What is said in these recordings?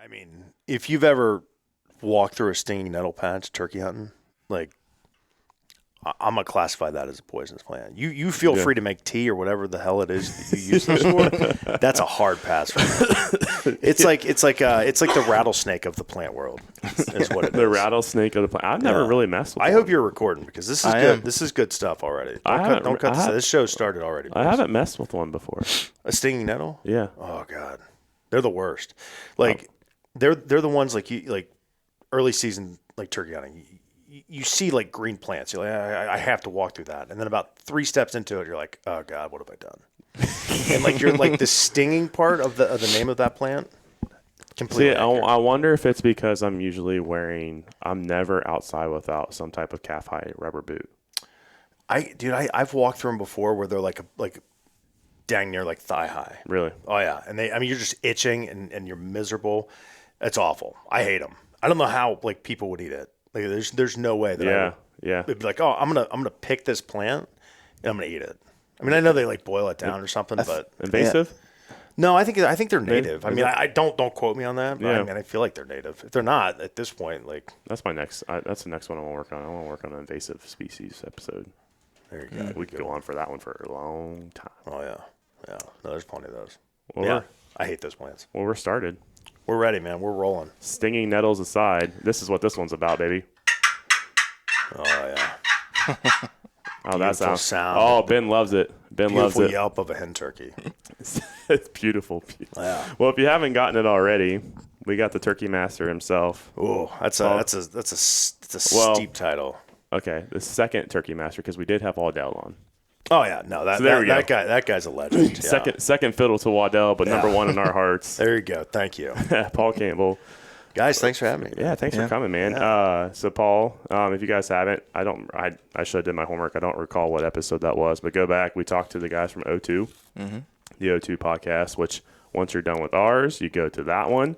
I mean, if you've ever walked through a stinging nettle patch turkey hunting, like, I'm going to classify that as a poisonous plant. You feel free to make tea or whatever the hell it is that you use this for. That's a hard pass for me. It's like the rattlesnake of the plant world is what it is. The rattlesnake of the plant. I've never really messed with I one. hope you're recording because this is good. This is good stuff already. Don't cut this. This show started already. I haven't messed with one before. A stinging nettle? Yeah. Oh God. They're the worst. Like they're the ones like early season like turkey hunting. You see like green plants. You're like, I have to walk through that. And then about 3 steps into it, you're like, oh God, what have I done? And like you're like the stinging part of the name of that plant. Completely. See, I wonder if it's because I'm never outside without some type of calf high rubber boot. I've walked through them before where they're like dang near like thigh high. Really? Oh yeah. And you're just itching and you're miserable. It's awful. I hate them. I don't know how like people would eat it. Like there's no way that it'd be like, oh, I'm gonna pick this plant and I'm gonna eat it. I mean, I know they like boil it down or something, but invasive? Yeah. No, I think they're native. I mean, I don't quote me on that, but I mean, I feel like they're native. If they're not at this point, like that's my next. That's the next one I want to work on. I want to work on an invasive species episode. There you go. We could go on for that one for a long time. Oh yeah. No, there's plenty of those. Well, I hate those plants. Well, we're started. We're ready, man. We're rolling. Stinging nettles aside, this is what this one's about, baby. Oh, yeah. Oh, that sound. Oh, Ben loves it. Ben loves it. Beautiful yelp of a hen turkey. It's beautiful. Yeah. Well, if you haven't gotten it already, we got the turkey master himself. Oh, that's a steep title. Okay, the second turkey master, because we did have Waddell on. Oh yeah, no, that guy's a legend. Yeah. Second fiddle to Waddell, but number one in our hearts. There you go. Thank you, Paul Campbell. Guys, thanks for having me. Yeah, thanks for coming, man. Yeah. So Paul, if you guys haven't, I should have did my homework. I don't recall what episode that was, but go back. We talked to the guys from O2, the O2 podcast. Which once you're done with ours, you go to that one,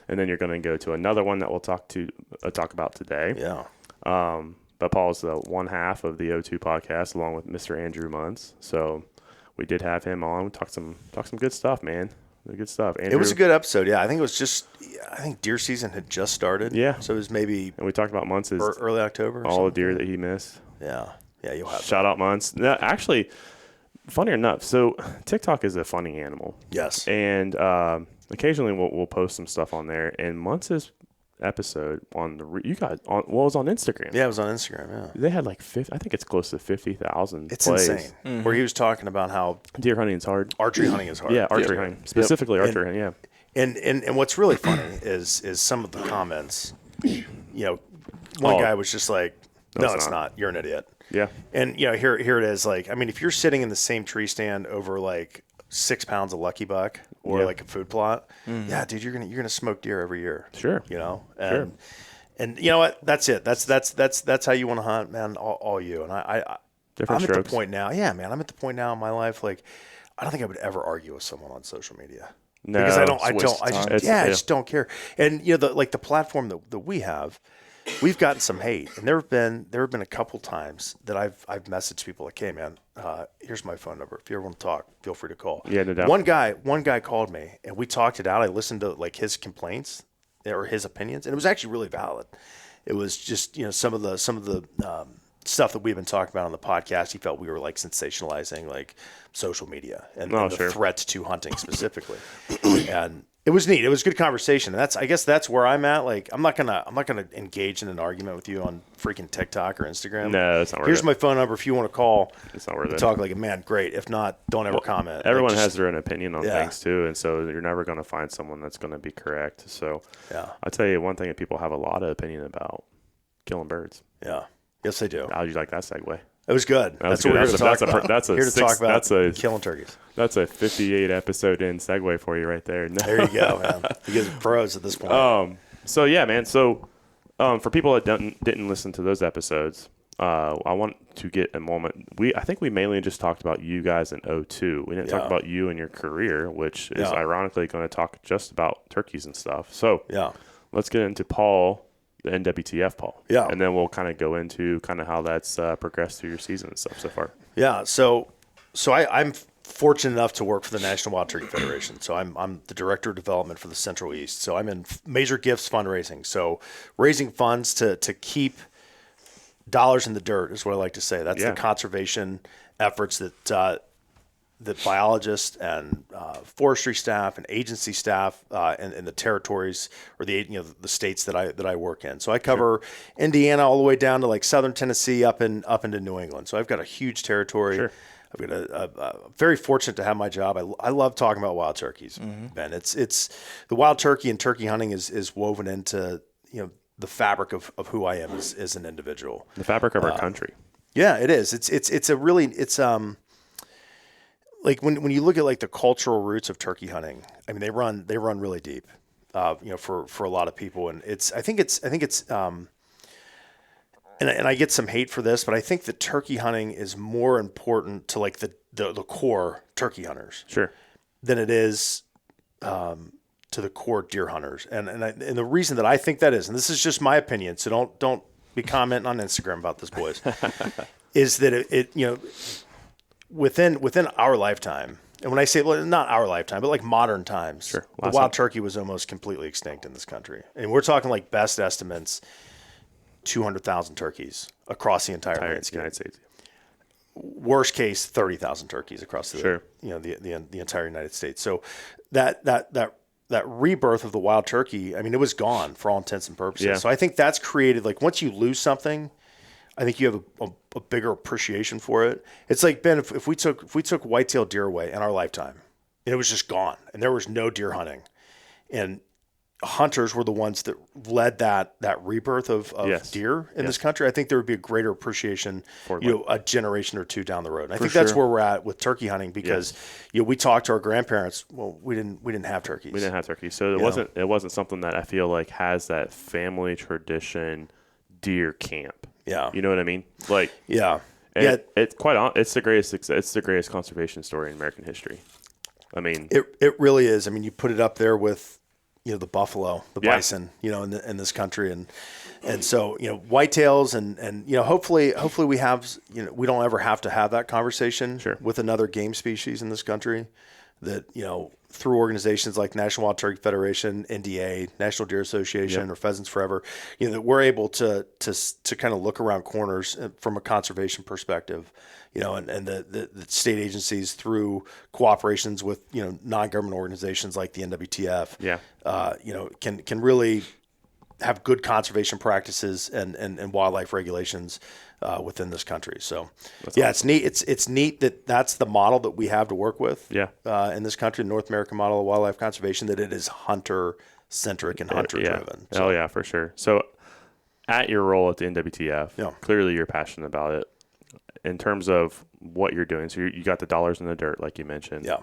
and then you're going to go to another one that we'll talk about today. Yeah. But Paul's the one half of the O2 podcast, along with Mr. Andrew Muntz. So we did have him on. We talked some good stuff, man. Good stuff. Andrew, it was a good episode. Yeah, I think deer season had just started. Yeah. So it was maybe. And we talked about Muntz's early October. All the deer that he missed. Yeah. Yeah, you'll have. Shout out Muntz. No, actually, funny enough, so TikTok is a funny animal. Yes. And occasionally we'll post some stuff on there. And Muntz's episode on it was on Instagram. Yeah, it was on Instagram. Yeah, they had like I think it's close to 50,000. It's plays. insane. Mm-hmm. Where he was talking about how deer hunting is hard, archery hunting is hard. Yeah, archery hunting specifically archery hunting. Yeah, and what's really funny is some of the comments. You know, one guy was just like, "No, it's not. You're an idiot." Yeah, and here it is. Like, I mean, if you're sitting in the same tree stand over like 6 pounds of Lucky Buck or like a food plot, yeah, dude, you're gonna smoke deer every year. Sure, you know, and you know what? That's it. That's how you want to hunt, man. All you and I'm strokes. at the point now. Yeah, man, I'm at the point now in my life. Like, I don't think I would ever argue with someone on social media. No, because I just don't care. And you know, the platform that we have. We've gotten some hate, and there have been a couple times that I've messaged people like, "Hey, man, here's my phone number. If you ever want to talk, feel free to call." Yeah, no doubt. One guy called me, and we talked it out. I listened to like his complaints or his opinions, and it was actually really valid. It was just some of the stuff that we've been talking about on the podcast. He felt we were like sensationalizing like social media and the threats to hunting specifically, and. It was neat. It was a good conversation. And I guess that's where I'm at. Like, I'm not gonna engage in an argument with you on freaking TikTok or Instagram. No, it's not worth it. Here's my phone number if you want to call. It's not worth it. Talk like a man, great. If not, don't ever comment. Everyone has their own opinion on things too, and so you're never going to find someone that's going to be correct. So, I'll tell you one thing that people have a lot of opinion about: killing birds. Yeah. Yes, they do. How'd you like that segue? It was good. That's what we're here to talk about. That's killing turkeys. That's a 58 episode in segue for you right there. There you go, man. You guys are pros at this point. So yeah, man. So for people that didn't listen to those episodes, I want to get a moment. I think we mainly just talked about you guys in O2. We didn't talk about you and your career, which is ironically going to talk just about turkeys and stuff. So let's get into Paul. The NWTF, Paul. Yeah. And then we'll kind of go into kind of how that's progressed through your season and stuff so far. Yeah. So I'm fortunate enough to work for the National Wild Turkey Federation. So I'm the director of development for the Central East. So I'm in major gifts fundraising. So raising funds to keep dollars in the dirt is what I like to say. That's the conservation efforts that biologists and forestry staff and agency staff in the territories or the states that I work in. So I cover Indiana all the way down to like southern Tennessee up into New England. So I've got a huge territory. Sure. I've got very fortunate to have my job. I love talking about wild turkeys, Ben. It's the wild turkey and turkey hunting is woven into the fabric of who I am as an individual. The fabric of our country. Yeah, it is. It's a really like when you look at like the cultural roots of turkey hunting. I mean, they run really deep. For a lot of people, and I think it's. And I get some hate for this, but I think that turkey hunting is more important to like the core turkey hunters, than it is to the core deer hunters. And the reason that I think that is, and this is just my opinion, so don't be commenting on Instagram about this, boys, is that it within our lifetime, and when I say not our lifetime, but like modern times, the wild turkey was almost completely extinct in this country, and we're talking like best estimates. 200,000 turkeys across the entire United States. Worst case, 30,000 turkeys across the entire United States. So that rebirth of the wild turkey, I mean, it was gone for all intents and purposes. Yeah. So I think that's created, like, once you lose something, I think you have a bigger appreciation for it. It's like, Ben, if we took whitetail deer away in our lifetime, and it was just gone, and there was no deer hunting, and hunters were the ones that led that rebirth of deer in this country, I think there would be a greater appreciation for a generation or two down the road. And I think that's where we're at with turkey hunting, because we talked to our grandparents. Well, we didn't have turkeys. We didn't have turkeys, so it wasn't something that I feel like has that family tradition deer camp. Yeah, you know what I mean? Like it's the greatest conservation story in American history. I mean, it really is. I mean, you put it up there with the buffalo, the bison, in this country, and so whitetails and hopefully we have we don't ever have to have that conversation with another game species in this country, that through organizations like National Wild Turkey Federation, NDA, National Deer Association, or Pheasants Forever, that we're able to kind of look around corners from a conservation perspective. And the state agencies, through cooperations with non-government organizations like the NWTF, can really have good conservation practices and wildlife regulations within this country. So awesome. It's neat. It's neat that's the model that we have to work with. In this country, the North American model of wildlife conservation, that it is hunter centric and hunter driven. So. Oh yeah, for sure. So at your role at the NWTF, clearly you're passionate about it. In terms of what you're doing, so you got the dollars in the dirt, like you mentioned. Yeah.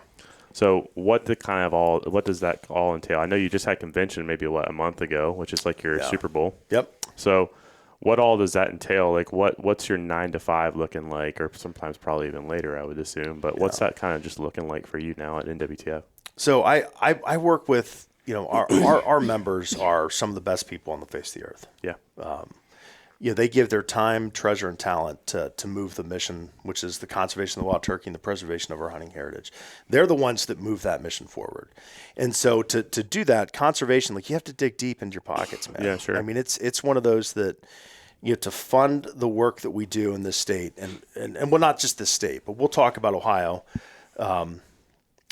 So what does that all entail? I know you just had convention maybe a month ago, which is like your Super Bowl. Yep. So what all does that entail? Like what's your 9 to 5 looking like, or sometimes probably even later, I would assume. But what's that kind of just looking like for you now at NWTF? So I work with our members are some of the best people on the face of the earth. Yeah. They give their time, treasure, and talent to move the mission, which is the conservation of the wild turkey and the preservation of our hunting heritage. They're the ones that move that mission forward. And so to do that, conservation, like, you have to dig deep into your pockets, man. Yeah, sure. I mean, it's one of those that to fund the work that we do in this state, and well, not just this state, but we'll talk about Ohio.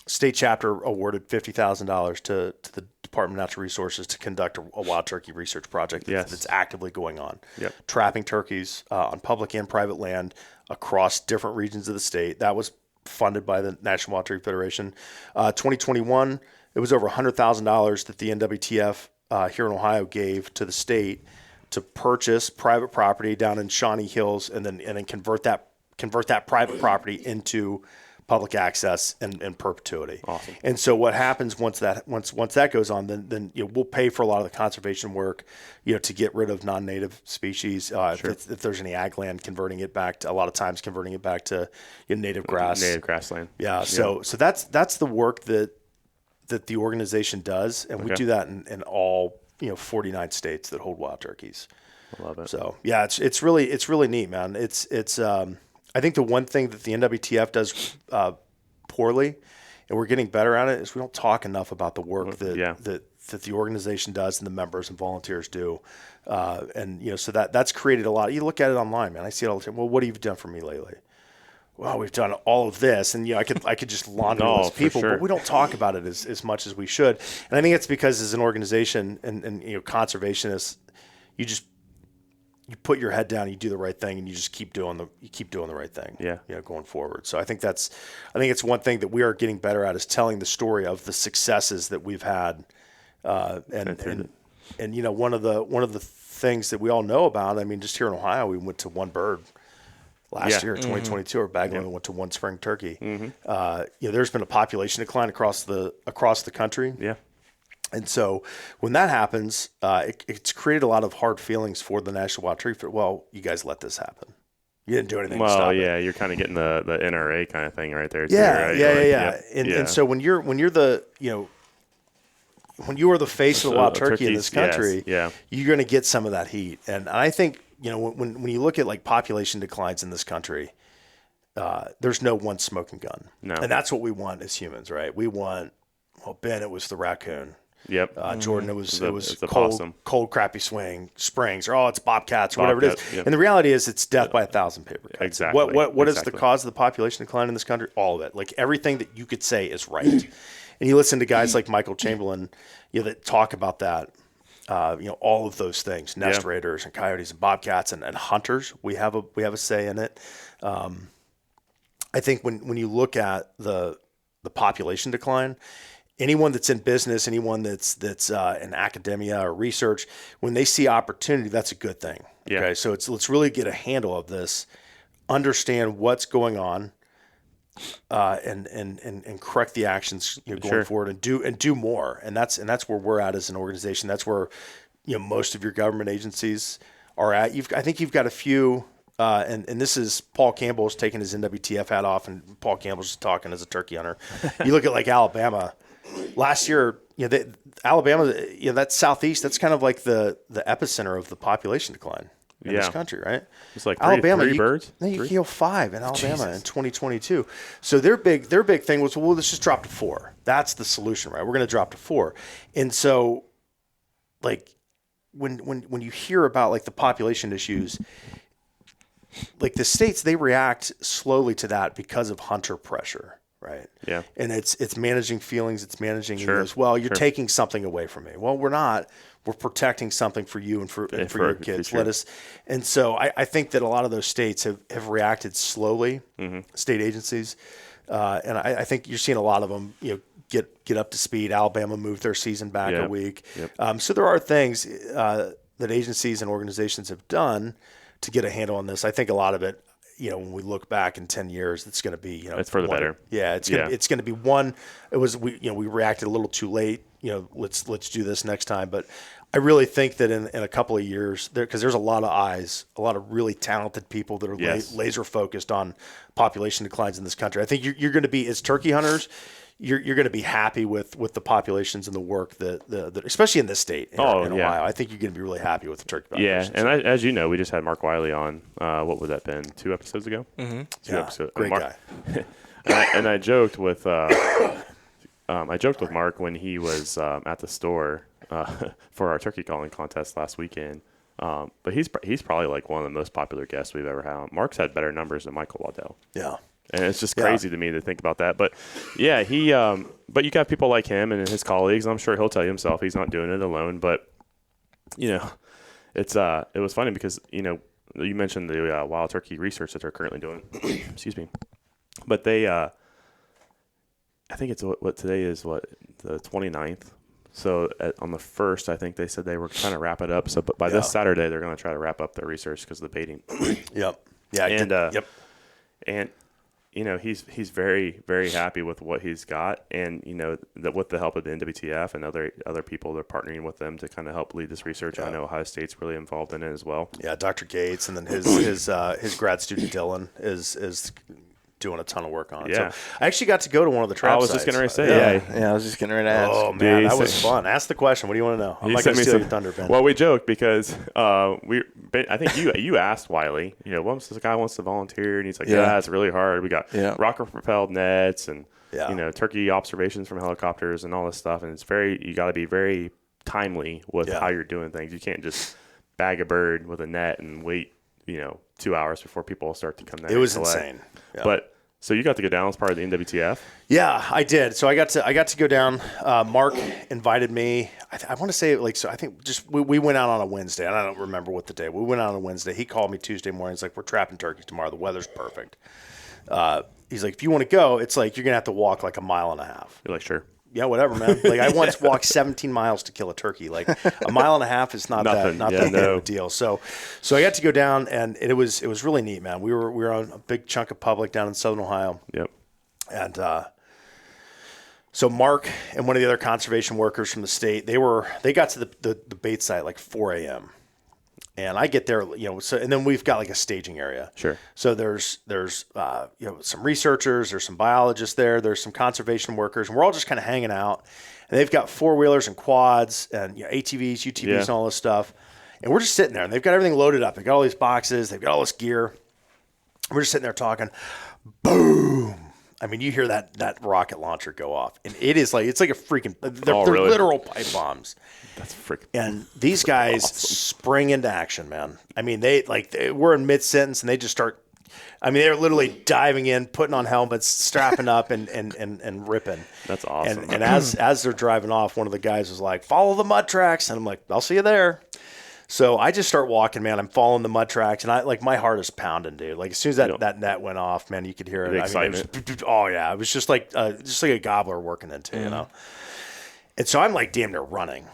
State chapter awarded $50,000 to the Department of Natural Resources to conduct a wild turkey research project that's actively going on. Yep. Trapping turkeys on public and private land across different regions of the state. That was funded by the National Wild Turkey Federation. 2021, it was over $100,000 that the NWTF here in Ohio gave to the state to purchase private property down in Shawnee Hills and then convert that private property into public access and perpetuity. Awesome. And so what happens once that goes on, then we'll pay for a lot of the conservation work, to get rid of non-native species. If there's any ag land, converting it back to native grass. Native grassland. Yeah. So that's the work that the organization does, and we do that in all 49 states that hold wild turkeys. I love it. So it's really neat, man. It's I think the one thing that the NWTF does poorly, and we're getting better at it, is we don't talk enough about the work that the organization does and the members and volunteers do. And so that's created a lot. You look at it online, man. I see it all the time. Well, what have you done for me lately? Well, we've done all of this, and I could just launder those people, but we don't talk about it as much as we should. And I think it's because as an organization and conservationists, you put your head down, you do the right thing, and you just keep doing the right thing. Yeah. Going forward. So I think it's one thing that we are getting better at is telling the story of the successes that we've had, and one of the things that we all know about. I mean, just here in Ohio, we went to one bird. Last year, 2022, our bag limit went to one spring turkey. There's been a population decline across the country. Yeah. And so when that happens, it's created a lot of hard feelings for the National Wild Turkey Fair. Well, you guys let this happen. You didn't do anything to stop it. You're kind of getting the NRA kind of thing right there. Yeah, too, right? Yeah. And so when you are the face of the wild turkey in this country, you're going to get some of that heat. And I think, when you look at like population declines in this country, there's no one smoking gun. No. And that's what we want as humans, right? We want, Ben, it was the raccoon. Yep. Jordan, it was possum. cold, crappy springs, or it's bobcats or whatever it is. Yep. And the reality is it's death by 1,000 paper cuts. Exactly. What is the cause of the population decline in this country? All of it. Like everything that you could say is right. And you listen to guys like Michael Chamberlain, that talk about that. All of those things, nest raiders and coyotes and bobcats and hunters, we have a say in it. I think when you look at the population decline, anyone that's in business, anyone that's in academia or research, when they see opportunity, that's a good thing. Yeah. Okay, so let's really get a handle of this, understand what's going on, and correct the actions going forward and do more. And that's where we're at as an organization. That's where most of your government agencies are at. I think you've got a few. And this is Paul Campbell's taking his NWTF hat off, and Paul Campbell's just talking as a turkey hunter. You look at like Alabama. Last year, Alabama, that southeast, that's kind of like the epicenter of the population decline in this country, right? It's like Alabama, three birds. You kill 5 in Alabama in 2022. So their big thing was, well, let's just drop to 4. That's the solution, right? We're going to drop to 4. And so, like, when you hear about like the population issues, like the states, they react slowly to that because of hunter pressure, right? Yeah. And it's managing feelings, it's managing as well. You're taking something away from me. Well, we're not. We're protecting something for you and for your kids. And so I think that a lot of those states have reacted slowly, state agencies, and I think you're seeing a lot of them, get up to speed. Alabama moved their season back a week. Yep. So there are things that agencies and organizations have done to get a handle on this. I think a lot of it, when we look back in 10 years, it's going to be, it's for the better. Yeah. It's going to be one. It was, we reacted a little too late, let's do this next time. But I really think that in a couple of years because there's a lot of eyes, a lot of really talented people that are laser focused on population declines in this country. I think you're going to be, as turkey hunters, you're going to be happy with the populations and the work that especially in this state in Ohio. I think you're going to be really happy with the turkey populations. Yeah, and as you know, we just had Mark Wiley on. What would that been? 2 episodes ago. Mm-hmm. 2 episodes. Great guy. and I joked with Mark when he was at the store for our turkey calling contest last weekend. But he's probably like one of the most popular guests we've ever had. Mark's had better numbers than Michael Waddell. Yeah. And it's just crazy to me to think about that. But yeah, but you got people like him and his colleagues. I'm sure he'll tell you himself he's not doing it alone. But it was funny because you mentioned the wild turkey research that they're currently doing. Excuse me. But they, I think it's what today is the 29th. So on the 1st, I think they said they were trying to wrap it up. So, but by this Saturday, they're going to try to wrap up their research because of the baiting. Yep. Yeah. And he's very, very happy with what he's got, and that with the help of the NWTF and other people, they're partnering with them to kind of help lead this research. I know Ohio State's really involved in it as well. Yeah, Dr. Gates, and then his grad student Dylan is doing a ton of work on it. Yeah. So I actually got to go to one of the trap sites. I was just going to say, I was just getting ready to ask. Oh man, that was fun. Ask the question. What do you want to know? I'm not going to steal your thunder, Ben. Well, we joked because I think you asked Wiley, once this guy wants to volunteer, and he's like, it's really hard. We got rocket propelled nets and Yeah. turkey observations from helicopters and all this stuff. And you got to be very timely with how you're doing things. You can't just bag a bird with a net and wait, 2 hours before people start to come down. It was insane. Yeah. But so you got to go down as part of the NWTF? Yeah, I did. So I got to go down. Mark invited me. I want to say I think just we went out on a Wednesday, and I don't remember what the day. We went out on a Wednesday. He called me Tuesday morning. He's like, "We're trapping turkeys tomorrow. The weather's perfect." He's like, "If you want to go, it's like you're gonna have to walk like a mile and a half." You're like, "Sure." Yeah, whatever, man. Like I once walked 17 miles to kill a turkey. Like a mile and a half is not that big of a deal. So I got to go down, and it was really neat, man. We were on a big chunk of public down in Southern Ohio. Yep. And so Mark and one of the other conservation workers from the state, they got to the bait site like 4 a.m. And I get there, and then we've got like a staging area. Sure. So there's some researchers, there's some biologists there, there's some conservation workers, and we're all just kind of hanging out. And they've got 4-wheelers and quads and ATVs, UTVs, and all this stuff. And we're just sitting there, and they've got everything loaded up. They've got all these boxes, they've got all this gear. And we're just sitting there talking. Boom. I mean, you hear that rocket launcher go off, and it's like a freaking. They're really? literal pipe bombs. That's freaking. And these guys spring into action, man. I mean, we're in mid sentence, and they just start. I mean, they're literally diving in, putting on helmets, strapping up, and ripping. That's awesome. And as they're driving off, one of the guys was like, "Follow the mud tracks," and I'm like, "I'll see you there." So I just start walking, man. I'm following the mud tracks, and my heart is pounding, dude. Like as soon as that net went off, man, you could hear it. The excitement. It was just like a gobbler working into, And so I'm like damn near running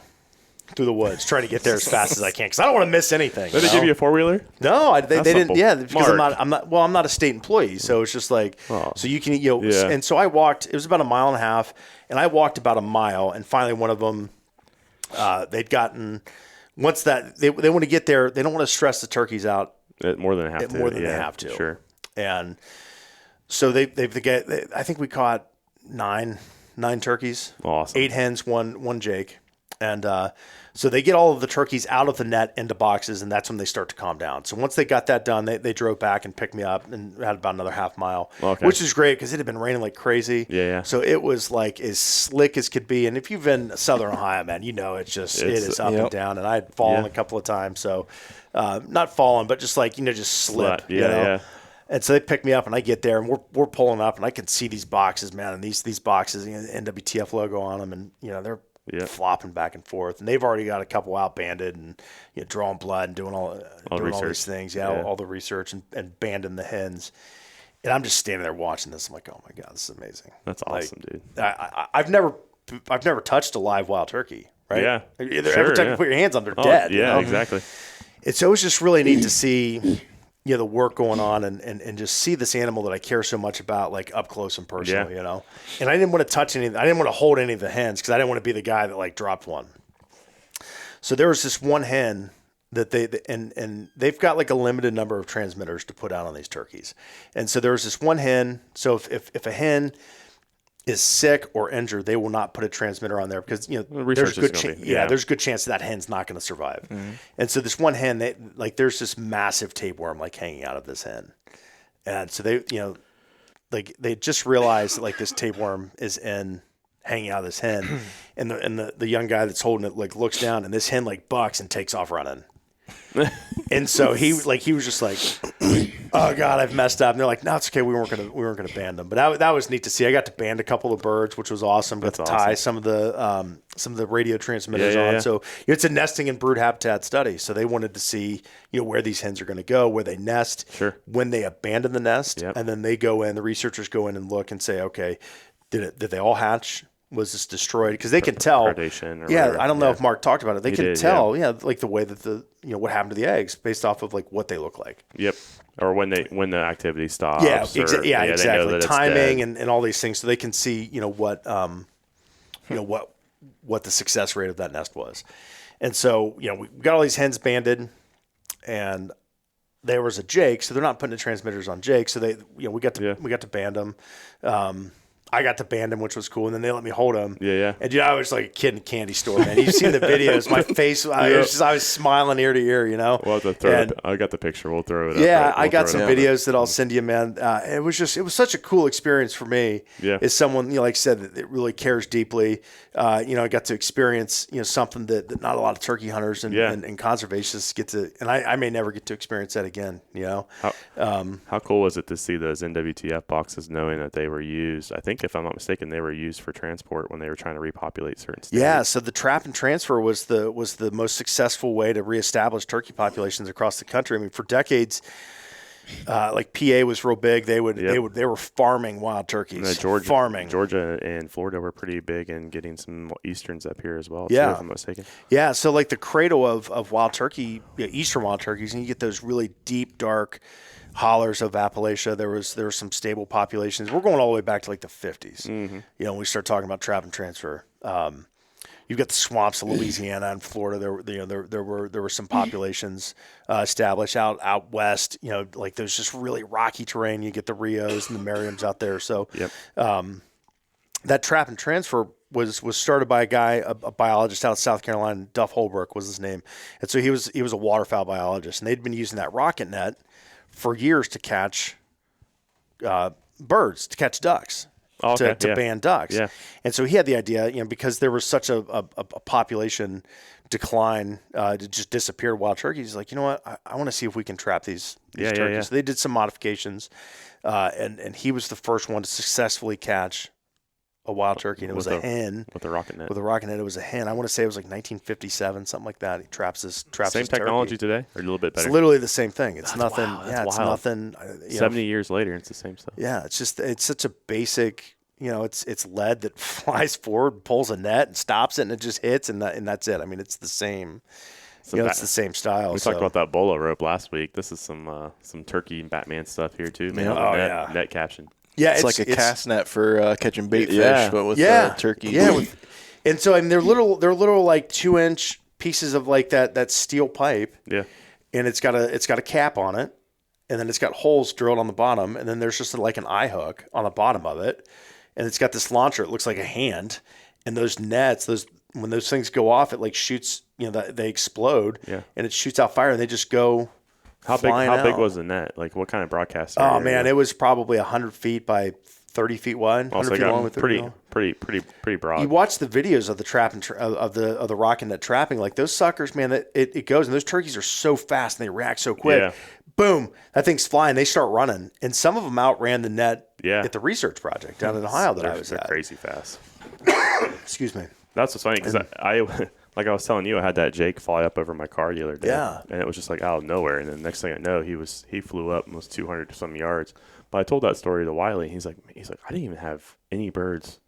through the woods, trying to get there as fast as I can because I don't want to miss anything. Did they give you a 4-wheeler? No, they didn't. Yeah, because Mark. I'm not a state employee, so it's just like so you can And so I walked. It was about a mile and a half, and I walked about a mile, and finally one of them, they'd gotten. Once that they want to get there, they don't want to stress the turkeys out more than they have to. More than they have to. Sure. And so I think we caught nine turkeys. Awesome. 8 hens, one Jake, and so they get all of the turkeys out of the net into boxes, and that's when they start to calm down. So once they got that done, they drove back and picked me up and had about another half mile, which is great because it had been raining like crazy. Yeah. So it was like as slick as could be. And if you've been Southern Ohio, man, it is up and down. And I had fallen a couple of times. So not fallen, but just like, just slip. Yeah. And so they pick me up, and I get there, and we're pulling up, and I can see these boxes, man, and these boxes, the NWTF logo on them, and they're flopping back and forth, and they've already got a couple out banded and drawing blood and doing all these things, all the research and banding the hens. And I'm just standing there watching this. I'm like, oh my god, this is amazing. That's awesome, dude. I've never touched a live wild turkey, right? Yeah, every time you put your hands on, they're dead. Yeah, exactly. And so it was just really neat to see. The work going on and just see this animal that I care so much about, like up close and personal, And I didn't want to touch any. I didn't want to hold any of the hens because I didn't want to be the guy that like dropped one. So there was this one hen that they've got like a limited number of transmitters to put out on these turkeys, and so there was this one hen. So if a hen is sick or injured, they will not put a transmitter on there because there's a good chance that hen's not going to survive. Mm-hmm. And so this one hen, there's this massive tapeworm like hanging out of this hen, and so they just realized that like this tapeworm is hanging out of this hen, and the young guy that's holding it like looks down, and this hen like bucks and takes off running. And so he was just like, oh god, I've messed up. And they're like, no, it's okay. We weren't gonna band them, but that was neat to see. I got to band a couple of birds, which was awesome. Got to tie some of the radio transmitters on. So it's a nesting and brood habitat study. So they wanted to see where these hens are going to go, where they nest, when they abandon the nest, and then they go in. The researchers go in and look and say, okay, did they all hatch? Was this destroyed? Because they can tell. Predation or whatever. I don't know if Mark talked about it. They can tell, like the way that what happened to the eggs based off of like what they look like. Yep. Or when the activity stops. Yeah, exactly. Timing and all these things, so they can see what the success rate of that nest was. And so we got all these hens banded, and there was a Jake, so they're not putting the transmitters on Jake. So we got to band them. I got to band him, which was cool, and then they let me hold him. Yeah. And I was like a kid in a candy store, man. You've seen the videos. My face, I was smiling ear to ear, you know. We'll have to throw it. I got the picture. We'll throw it up. Yeah, We'll I got some videos that I'll Mm. send you, man. It was such a cool experience for me. Yeah. As someone, like I said, that really cares deeply. I got to experience, something that not a lot of turkey hunters and conservationists get to, and I may never get to experience that again, How cool was it to see those NWTF boxes, knowing that they were used? I think, if I'm not mistaken, they were used for transport when they were trying to repopulate certain states. Yeah, so the trap and transfer was the most successful way to reestablish turkey populations across the country. I mean, for decades, like PA was real big. They were farming wild turkeys. Georgia and Florida were pretty big in getting some easterns up here as well. Yeah, too, if I'm not mistaken. Yeah, so like the cradle of wild turkey, eastern wild turkeys, and you get those really deep, dark hollers of Appalachia. There were some stable populations. We're going all the way back to like the 50s. Mm-hmm. When we start talking about trap and transfer. You've got the swamps of Louisiana and Florida. There were some populations established out west. Like there's just really rocky terrain. You get the Rios and the Merriams out there. So that trap and transfer was started by a guy, a biologist out of South Carolina. Duff Holbrook was his name, and so he was a waterfowl biologist, and they'd been using that rocket net for years to catch birds, to catch ducks. To ban ducks. Yeah. And so he had the idea, because there was such a population decline, to just disappear wild turkeys. He's like, you know what? I want to see if we can trap these turkeys. Yeah. So they did some modifications, and he was the first one to successfully catch a wild turkey, and it was a hen. With a rocket net. With a rocket net, it was a hen. I want to say it was like 1957, something like that. He traps this Same technology today, or a little bit better? It's literally the same thing. It's nothing. Wild. It's nothing. 70 years later, it's the same stuff. Yeah, it's such a basic. It's lead that flies forward, pulls a net, and stops it, and it just hits, and that's it. I mean, it's the same. It's the same style. We talked about that bolo rope last week. This is some turkey and Batman stuff here too, man. Net caption. Yeah, it's like a cast net for catching bait fish, but with turkey. Yeah, and so they're little like 2-inch pieces of like that steel pipe. Yeah, and it's got a cap on it, and then it's got holes drilled on the bottom, and then there's just like an eye hook on the bottom of it, and it's got this launcher. It looks like a hand, and those nets, when those things go off, it like shoots. They explode, and it shoots out fire, and they just go. How big was the net? Like, what kind of broadcast? Oh man, it was probably 100 feet by 30 feet wide. 100 feet long with pretty broad. You watch the videos of the trap and of the rocket net trapping, like those suckers, man. That it goes, and those turkeys are so fast and they react so quick. Yeah. Boom, that thing's flying. They start running, and some of them outran the net at the research project down in Ohio that I was at. Crazy fast. Excuse me. That's what's funny because I like I was telling you, I had that Jake fly up over my car the other day. Yeah. And it was just like out of nowhere. And then next thing I know, he flew up almost 200 some yards. But I told that story to Wiley. He's like, I didn't even have any birds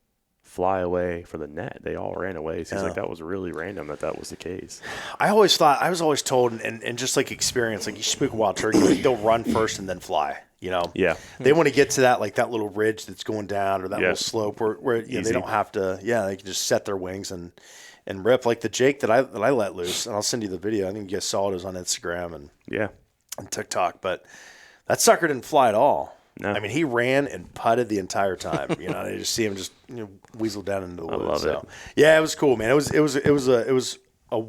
fly away for the net. They all ran away. So he's like, that was really random that was the case. I was always told, and just like experience, like you spook a wild turkey, like they'll run first and then fly. Yeah. They want to get to that that little ridge that's going down or that little slope where they don't have to. Yeah, they can just set their wings and rip like the Jake that I let loose. And I'll send you the video. I think you guys saw it. It was on Instagram and TikTok. But that sucker didn't fly at all. No. I mean, he ran and putted the entire time. They just see him just weasel down into the woods. I love it. Yeah, it was cool, man. It was a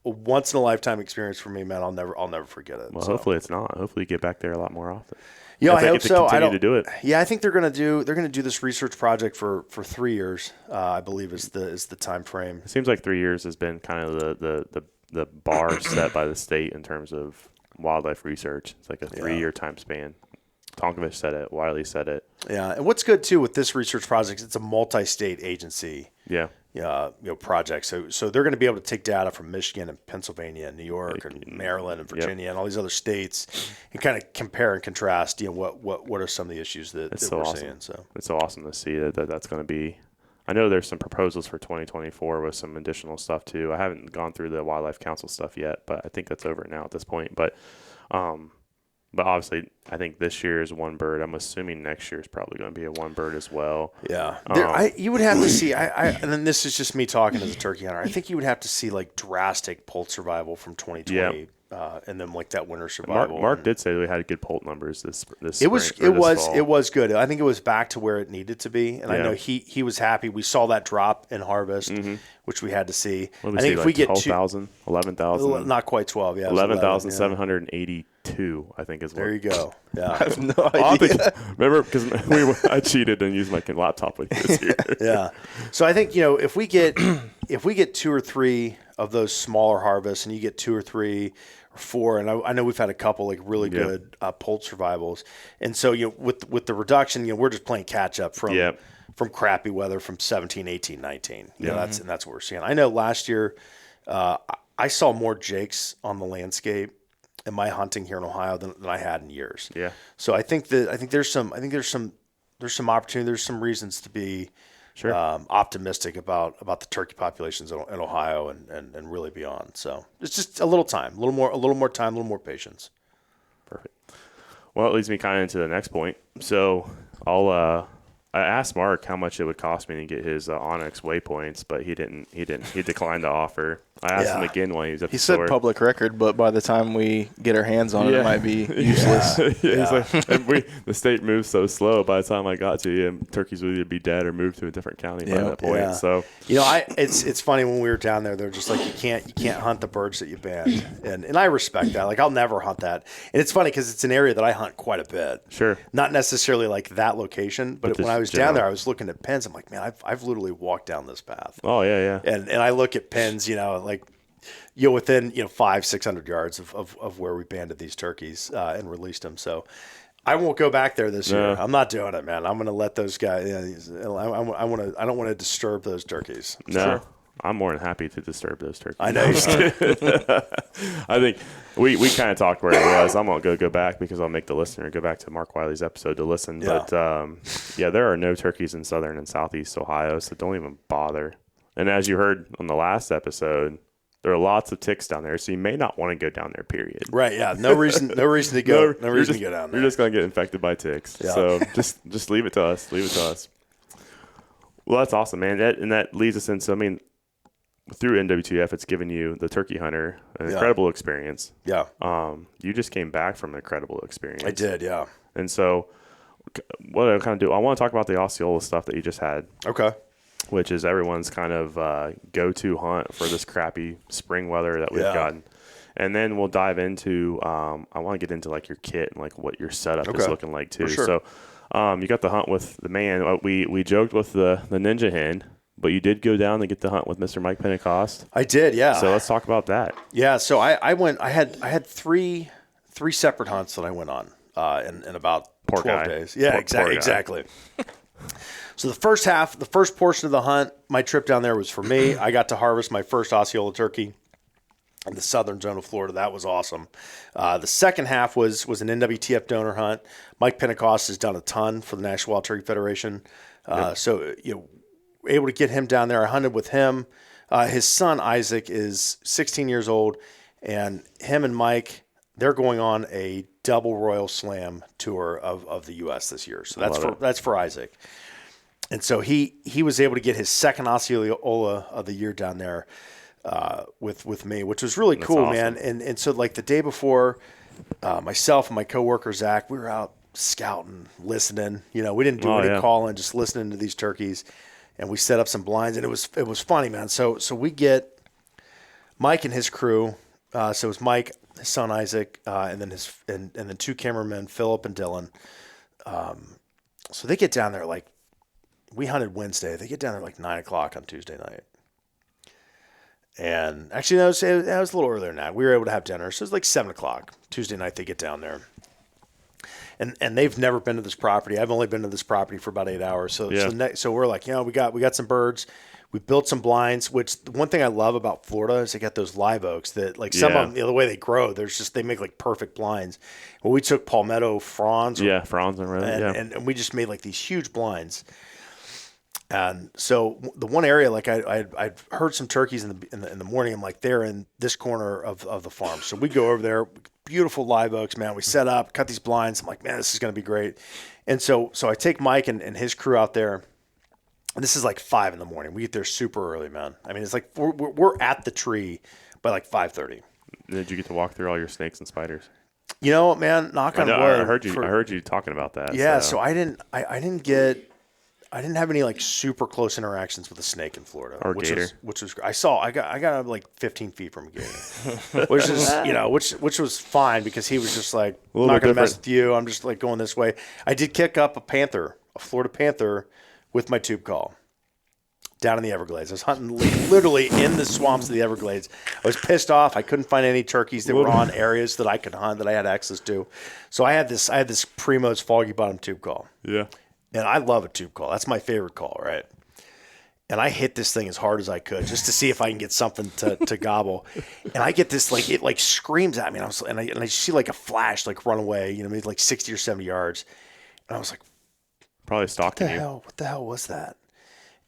once in a lifetime experience for me, man. I'll never forget it. Well, hopefully it's not. Hopefully you get back there a lot more often. I hope so. Continue to do it. Yeah, I think they're gonna do this research project for 3 years. I believe is the time frame. It seems like 3 years has been kind of the bar set by the state in terms of wildlife research. It's like a 3-year time span. Tonkovich said it. Wiley said it. Yeah, and what's good too with this research project, it's a multi-state agency. Yeah. Project. So they're going to be able to take data from Michigan and Pennsylvania and New York and Maryland and Virginia and all these other states and kind of compare and contrast. What are some of the issues that we're seeing? So it's so awesome to see that's going to be. I know there's some proposals for 2024 with some additional stuff too. I haven't gone through the Wildlife Council stuff yet, but I think that's over now at this point. But obviously, I think this year is one bird. I'm assuming next year is probably going to be a one bird as well. Yeah. You would have to see, and then this is just me talking as a turkey hunter. I think you would have to see like drastic poult survival from 2020 and then like that winter survival. Mark did say we had good poult numbers this it was fall. good. I think it was back to where it needed to be, and I know he was happy. We saw that drop in harvest, which we had to see. I think if we get 12,000, 11,000, not quite 12, yeah, 11,782, I think is what. There you go. Yeah, I have no idea. Remember, because I cheated and used my laptop with this year. Yeah, so I think if we get 2 or 3 of those smaller harvests, and you get 2 or 3 or 4, and I know we've had a couple like really good poult survivals, and so with the reduction, we're just playing catch up from crappy weather from 17, 18, 19. That's what we're seeing. I know last year I saw more jakes on the landscape in my hunting here in Ohio than I had in years. Yeah. So I think there's some opportunity. There's some reasons to be optimistic about the turkey populations in Ohio and really beyond. So it's just a little time, a little more time, a little more patience. Perfect. Well, it leads me kind of into the next point. So I asked Mark how much it would cost me to get his Onyx waypoints, but he declined the offer. I asked him again when he was at the store. He said public record, but by the time we get our hands on it, it might be useless. He's like, the state moves so slow. By the time I got to you, turkeys would either be dead or moved to a different county by that point. Yeah. So it's funny when we were down there. They're just like you can't hunt the birds that you banned, and I respect that. Like I'll never hunt that, and it's funny because it's an area that I hunt quite a bit. Sure, not necessarily like that location, but when I was down there, I was looking at pens. I'm like, man, I've literally walked down this path. Oh yeah. And I look at pens, within 500-600 yards of where we banded these turkeys and released them. So I won't go back there this year. I'm not doing it, man. I'm going to let those guys. I don't want to disturb those turkeys. No. Sure. I'm more than happy to disturb those turkeys. I know. I think we kind of talked where it was. I'm going to go back because I'll make the listener go back to Mark Wiley's episode to listen. Yeah. But, there are no turkeys in southern and southeast Ohio, so don't even bother. And as you heard on the last episode, there are lots of ticks down there, so you may not want to go down there, period. Right, yeah. No reason to go. No reason to go down there. You're just going to get infected by ticks. Yeah. So just leave it to us. Leave it to us. Well, that's awesome, man. And that leads us into, through NWTF, it's given you, the turkey hunter, an incredible experience. Yeah. You just came back from an incredible experience. I did, yeah. And so what I kind of do, I want to talk about the Osceola stuff that you just had. Okay. Which is everyone's kind of go-to hunt for this crappy spring weather that we've gotten. And then we'll dive into, I want to get into like your kit and like what your setup is looking like too. Sure. So you got the hunt with the man. We joked with the Ninja hen, but you did go down and get the hunt with Mr. Mike Pentecost. I did, yeah. So let's talk about that. Yeah, so I went. I had three separate hunts that I went on in about 12 days. Yeah, exactly. So the first portion of the hunt, my trip down there was for me. I got to harvest my first Osceola turkey in the southern zone of Florida. That was awesome. The second half was an NWTF donor hunt. Mike Pentecost has done a ton for the National Wild Turkey Federation. So able to get him down there. I hunted with him. His son Isaac is 16 years old, and him and Mike, they're going on a double Royal Slam tour of the U.S. this year. So that's for Isaac. And so he was able to get his second Osceola of the year down there with me, which was really cool, awesome. Man. And so like the day before, myself and my coworker Zach, we were out scouting, listening. We didn't do any calling, just listening to these turkeys. And we set up some blinds, and it was funny, man. So we get Mike and his crew. So it was Mike, his son Isaac, and then two cameramen, Philip and Dylan. So they get down there like we hunted Wednesday. They get down there like 9:00 on Tuesday night. And actually, it was a little earlier than that. We were able to have dinner, so it was like 7:00 Tuesday night. They get down there. And they've never been to this property. I've only been to this property for about 8 hours. So we're like, we got some birds. We built some blinds, which the one thing I love about Florida is they got those live oaks that like some of them, the way they grow, they make like perfect blinds. Well, we took palmetto fronds. Fronds and we just made like these huge blinds. And so the one area, like I'd heard some turkeys in the morning. I'm like, they're in this corner of the farm. So we go over there. Beautiful live oaks, man. We set up, cut these blinds. I'm like, man, this is going to be great. And so I take Mike and his crew out there. And this is like 5 a.m. We get there super early, man. I mean, it's like we're at the tree by like 5:30. Did you get to walk through all your snakes and spiders? You know, man, knock on wood. I heard you talking about that. Yeah, so I didn't have any like super close interactions with a snake in Florida, or gator, which was I got like 15 feet from a gator, which is which was fine because he was just like, I'm not gonna mess with you. I'm just like going this way. I did kick up a Florida panther, with my tube call down in the Everglades. I was hunting literally in the swamps of the Everglades. I was pissed off. I couldn't find any turkeys that were on areas that I could hunt that I had access to. So I had this Primo's foggy bottom tube call. Yeah. And I love a tube call. That's my favorite call, right? And I hit this thing as hard as I could just to see if I can get something to gobble. And I get this, like, it like screams at me. And I see like a flash like run away, maybe like 60 or 70 yards. And I was like, probably stalking you. What the hell was that?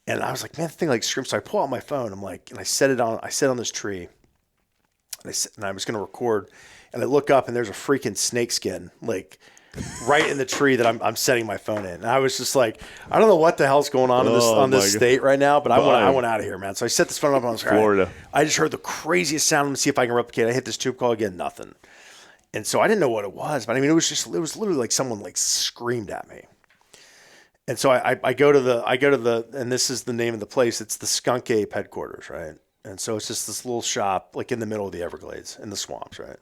And I was like, man, the thing like screams. So I pull out my phone. I'm like, and I set on this tree. And I was going to record. And I look up and there's a freaking snake skin, like right in the tree that I'm setting my phone in. And I was just like, I don't know what the hell's going on this state right now, but I went out of here, man. So I set this phone up and I was like, Florida. Right. I just heard the craziest sound. Let me see if I can replicate it. I hit this tube call again, nothing. And so I didn't know what it was, but I mean, it was literally like someone like screamed at me. And so I go to the, and this is the name of the place. It's the Skunk Ape headquarters, right? And so it's just this little shop, like in the middle of the Everglades, in the swamps, right?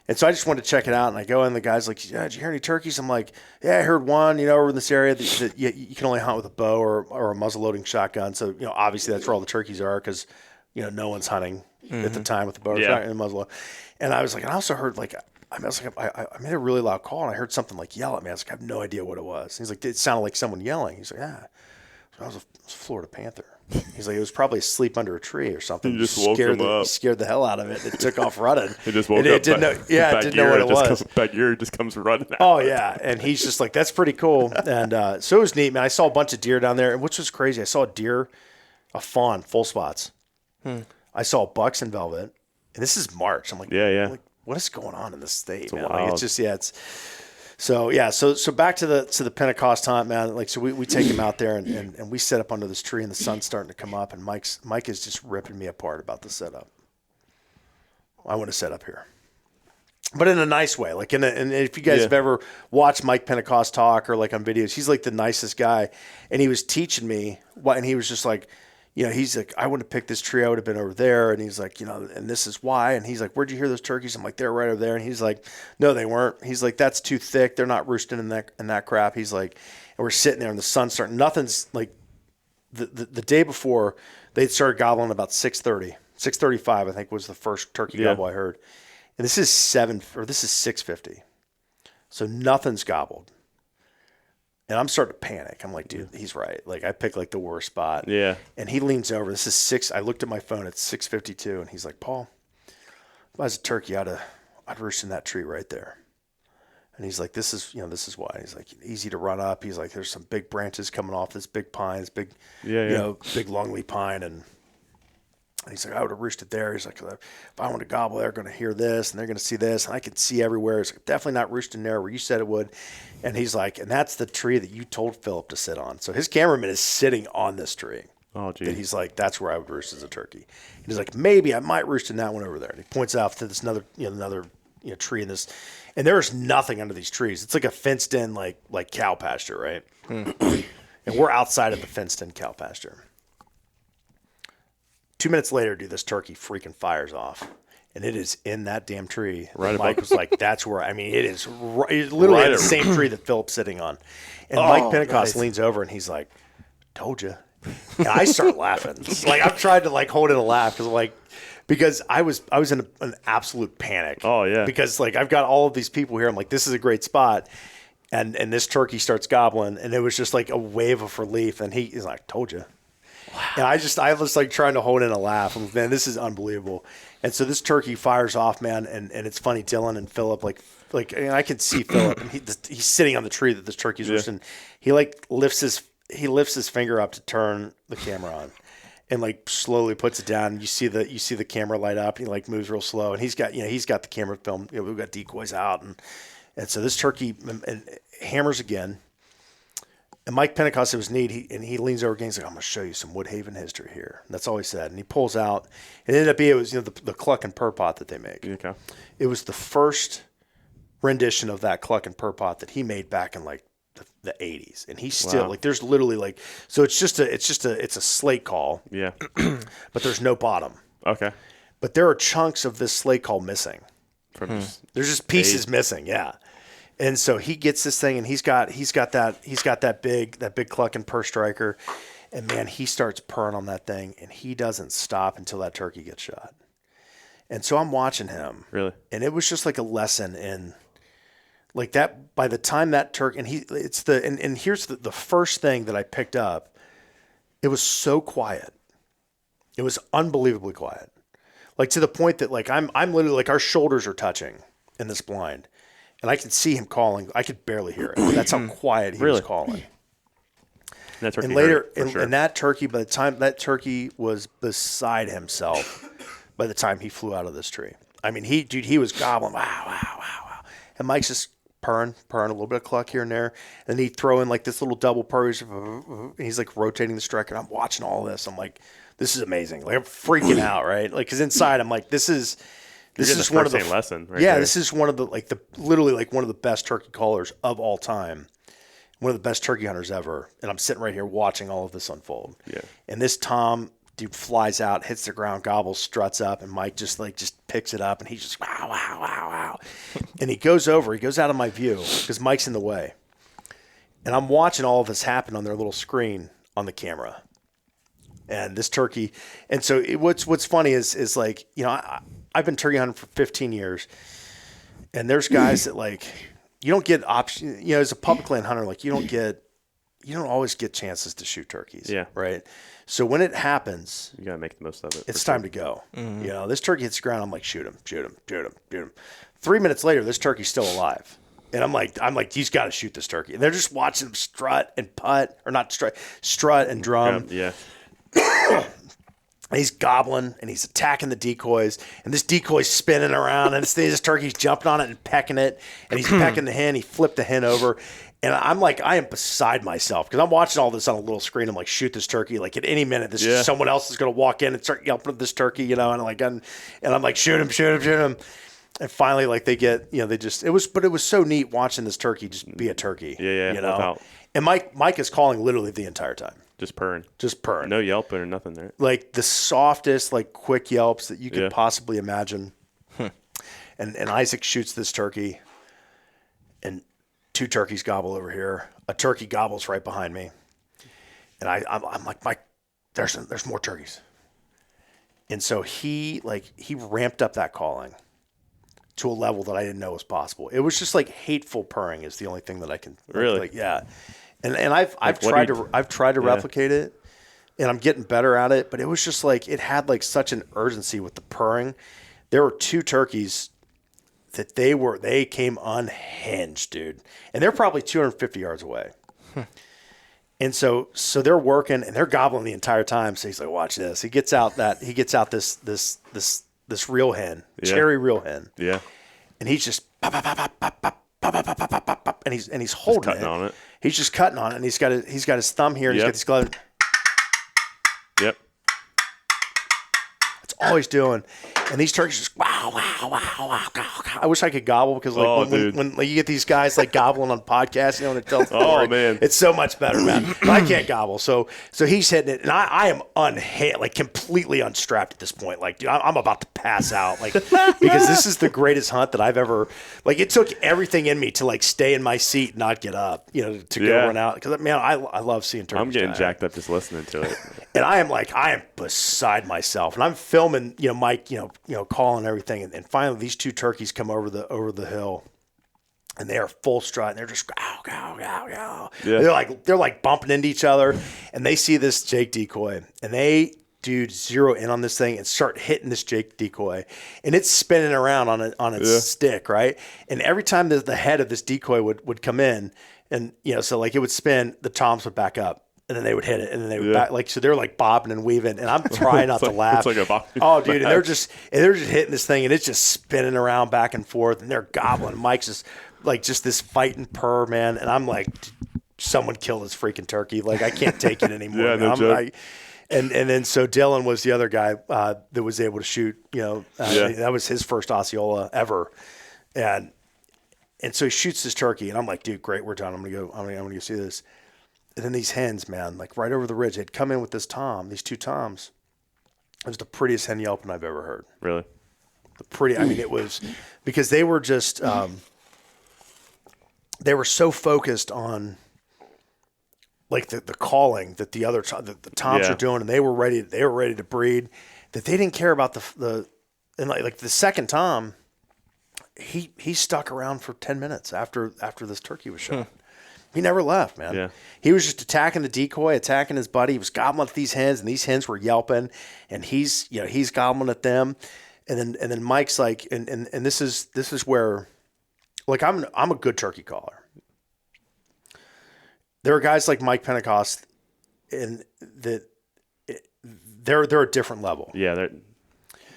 And so I just wanted to check it out. And I go in, the guy's like, yeah, did you hear any turkeys? I'm like, yeah, I heard one, over in this area that you can only hunt with a bow or a muzzle loading shotgun. So, obviously that's where all the turkeys are because, no one's hunting at the time with a bow or shotgun and muzzle. And I was like, and I also heard like, I made a really loud call and I heard something like yell at me. I was like, I have no idea what it was. He's like, it sounded like someone yelling. He's like, yeah, so I was a Florida panther. He's like, it was probably asleep under a tree or something. You just woke him up. Scared the hell out of it. It took off running. It just woke up. Didn't know what it was. Back ear just comes running out. Oh, yeah. And he's just like, that's pretty cool. And so it was neat, man. I saw a bunch of deer down there, which was crazy. I saw a fawn, full spots. I saw bucks in velvet. And this is March. I'm like, yeah. Like, what is going on in this state, man? Wild. Like, it's just, So back to the Pentecost hunt, man. Like, so we take him out there and we set up under this tree and the sun's starting to come up and Mike is just ripping me apart about the setup. I want to set up here, but in a nice way. Like, and if you guys have ever watched Mike Pentecost talk or like on videos, he's like the nicest guy. And he was teaching me and he was just like, he's like, I wouldn't have picked this tree. I would have been over there. And he's like, and this is why. And he's like, where'd you hear those turkeys? I'm like, they're right over there. And he's like, no, they weren't. He's like, that's too thick. They're not roosting in that crap. He's like, and we're sitting there and the sun's starting. Nothing's like the day before they'd started gobbling about 6:35, I think was the first turkey gobble I heard. And this is 6:50. So nothing's gobbled. And I'm starting to panic. I'm like, dude, he's right. Like, I picked like the worst spot. Yeah. And he leans over. This is 6. I looked at my phone. It's 6:52. And he's like, Paul, if I was a turkey, I'd roost in that tree right there. And he's like, this is why. He's like, easy to run up. He's like, there's some big branches coming off this big pine, this big, big longleaf pine. And he's like, I would have roosted there. He's like, if I want to gobble, they're going to hear this and they're going to see this. And I can see everywhere. He's like, definitely not roosting there where you said it would. And he's like, and that's the tree that you told Philip to sit on. So his cameraman is sitting on this tree. Oh, geez. And he's like, that's where I would roost as a turkey. And he's like, maybe I might roost in that one over there. And he points out to this another tree in this. And there's nothing under these trees. It's like a fenced in like cow pasture, right? And we're outside of the fenced in cow pasture. 2 minutes later, dude, this turkey freaking fires off. And it is in that damn tree. Right. Mike was like, that's where, it is literally in the same tree that Philip's sitting on. And Mike Pentecost leans over and he's like, told you. And I start laughing. Like, I'm trying to like hold in a laugh because I was in an absolute panic. Oh, yeah. Because like I've got all of these people here. I'm like, this is a great spot. And this turkey starts gobbling. And it was just like a wave of relief. And he's like, told you. Wow. And I was like trying to hold in a laugh. I'm like, man, this is unbelievable. And so this turkey fires off, man. And it's funny, Dylan and Philip, like and I can see Philip. And he's sitting on the tree that this turkey's roosting. He like lifts his finger up to turn the camera on, and like slowly puts it down. And you see the camera light up. And he like moves real slow. And he's got the camera film. We've got decoys out, and so this turkey hammers again. And Mike Pentecost, it was neat. He leans over again. He's like, I'm going to show you some Woodhaven history here. And that's all he said. And he pulls out. It ended up being, it was the cluck and purr pot that they make. Okay. It was the first rendition of that cluck and purr pot that he made back in like the 80s. And he's still like, there's literally like, so it's a slate call. Yeah. But there's no bottom. Okay. But there are chunks of this slate call missing. There's just pieces missing. Yeah. And so he gets this thing, and he's got that big cluck and purr striker, and man, he starts purring on that thing, and he doesn't stop until that turkey gets shot. And so I'm watching him, Really, and it was just like a lesson in, like that. By the time that turkey, and here's the first thing that I picked up, it was so quiet, it was unbelievably quiet, like to the point that like I'm literally like our shoulders are touching in this blind. And I could see him calling. I could barely hear it. That's how quiet he was calling. and later, and that turkey, by the time that turkey was beside himself, by the time he flew out of this tree. I mean, he was gobbling. Wow. And Mike's just purring, a little bit of cluck here and there. And he'd throw in like this little double purr. And he's like rotating the striker. And I'm watching all this. I'm like, this is amazing. Like I'm freaking out, right? Like, because inside I'm like, this is one of the lesson. Right there. This is one of the literally one of the best turkey callers of all time, one of the best turkey hunters ever. And I'm sitting right here watching all of this unfold. Yeah. And this Tom dude flies out, hits the ground, gobbles, struts up, and Mike just picks it up, and he's just wow. And he goes out of my view because Mike's in the way, and I'm watching all of this happen on their little screen on the camera. And this turkey, and so what's funny is like, you know, I've been turkey hunting for 15 years, and there's guys that like, you don't get options, you know, as a public land hunter, like you don't always get chances to shoot turkeys. Yeah. Right. So when it happens, you gotta make the most of it. It's time to go. Mm-hmm. You know, this turkey hits the ground. I'm like, shoot him. 3 minutes later, this turkey's still alive. And I'm like, he's got to shoot this turkey. And they're just watching him strut and putt, or not strut and drum. Yeah. And he's gobbling, and he's attacking the decoys, and this decoy's spinning around, and this turkey's jumping on it and pecking it, and he's pecking the hen. He flipped the hen over, and I'm like, I am beside myself because I'm watching all this on a little screen. I'm like, shoot this turkey! Like at any minute, someone else is going to walk in and start yelping at this turkey, you know, and I'm like, shoot him. And finally, like they get, you know, it was so neat watching this turkey just be a turkey. Yeah. You know, and Mike is calling literally the entire time. Just purring. No yelping or nothing there. Like the softest, like quick yelps that you could possibly imagine. And Isaac shoots this turkey, and two turkeys gobble over here. A turkey gobbles right behind me, and I'm like, Mike, there's more turkeys. And so he ramped up that calling to a level that I didn't know was possible. It was just like hateful purring is the only thing that I can really. And I've tried to replicate it, and I'm getting better at it. But it was just like it had like such an urgency with the purring. There were two turkeys that they came unhinged, dude, and they're probably 250 yards away. And so they're working and they're gobbling the entire time. So he's like, watch this. He gets out this real hen, cherry real hen. Yeah, and he's just pop, pop, pop, pop, pop, pop, pop, pop, pop, pop, pop, and he's holding cutting on it. He's just cutting on it, and he's got his thumb here, and he's got these gloves. Yep. That's all he's doing. And these turkeys just wow. I wish I could gobble because when you get these guys like gobbling on podcasts, you know, and it tells the story, man, it's so much better, man. But I can't gobble, so he's hitting it, and I am completely unstrapped at this point. Like, dude, I'm about to pass out, like because this is the greatest hunt that I've ever. Like, it took everything in me to like stay in my seat and not get up, you know, to go run out. Because man, I love seeing turkeys. I'm getting jacked up just listening to it, and I am beside myself, and I'm filming, you know, Mike, you know, calling everything, and finally these two turkeys come over the hill, and they are full strut, and they're just gow. Yeah. They're like bumping into each other, and they see this Jake decoy, and they zero in on this thing and start hitting this Jake decoy, and it's spinning around on its stick, right? And every time the head of this decoy would come in, and you know, so like it would spin, the toms would back up. And then they would hit it, and then they would back, like, so they're like bobbing and weaving, and I'm trying not to laugh. It's like a bobbing. Oh, dude, and they're just hitting this thing, and it's just spinning around back and forth, and they're gobbling. Mike's just like this fighting purr, man, and I'm like, someone killed his freaking turkey. Like, I can't take it anymore. Yeah, no joke. And then so Dylan was the other guy that was able to shoot. That was his first Osceola ever, and so he shoots this turkey, and I'm like, dude, great, we're done. I'm gonna go see this. And then these hens, man, like right over the ridge, they'd come in with these two toms. It was the prettiest hen yelping I've ever heard. Really? It was because they were just they were so focused on like the calling that the toms were doing, and they were ready to breed, that they didn't care about and like the second tom, he stuck around for 10 minutes after this turkey was shot. He never left, man. Yeah. He was just attacking the decoy, attacking his buddy. He was gobbling at these hens, and these hens were yelping, and he's gobbling at them. And then Mike's like, and this is where, like, I'm a good turkey caller. There are guys like Mike Pentecost, and they're a different level. Yeah,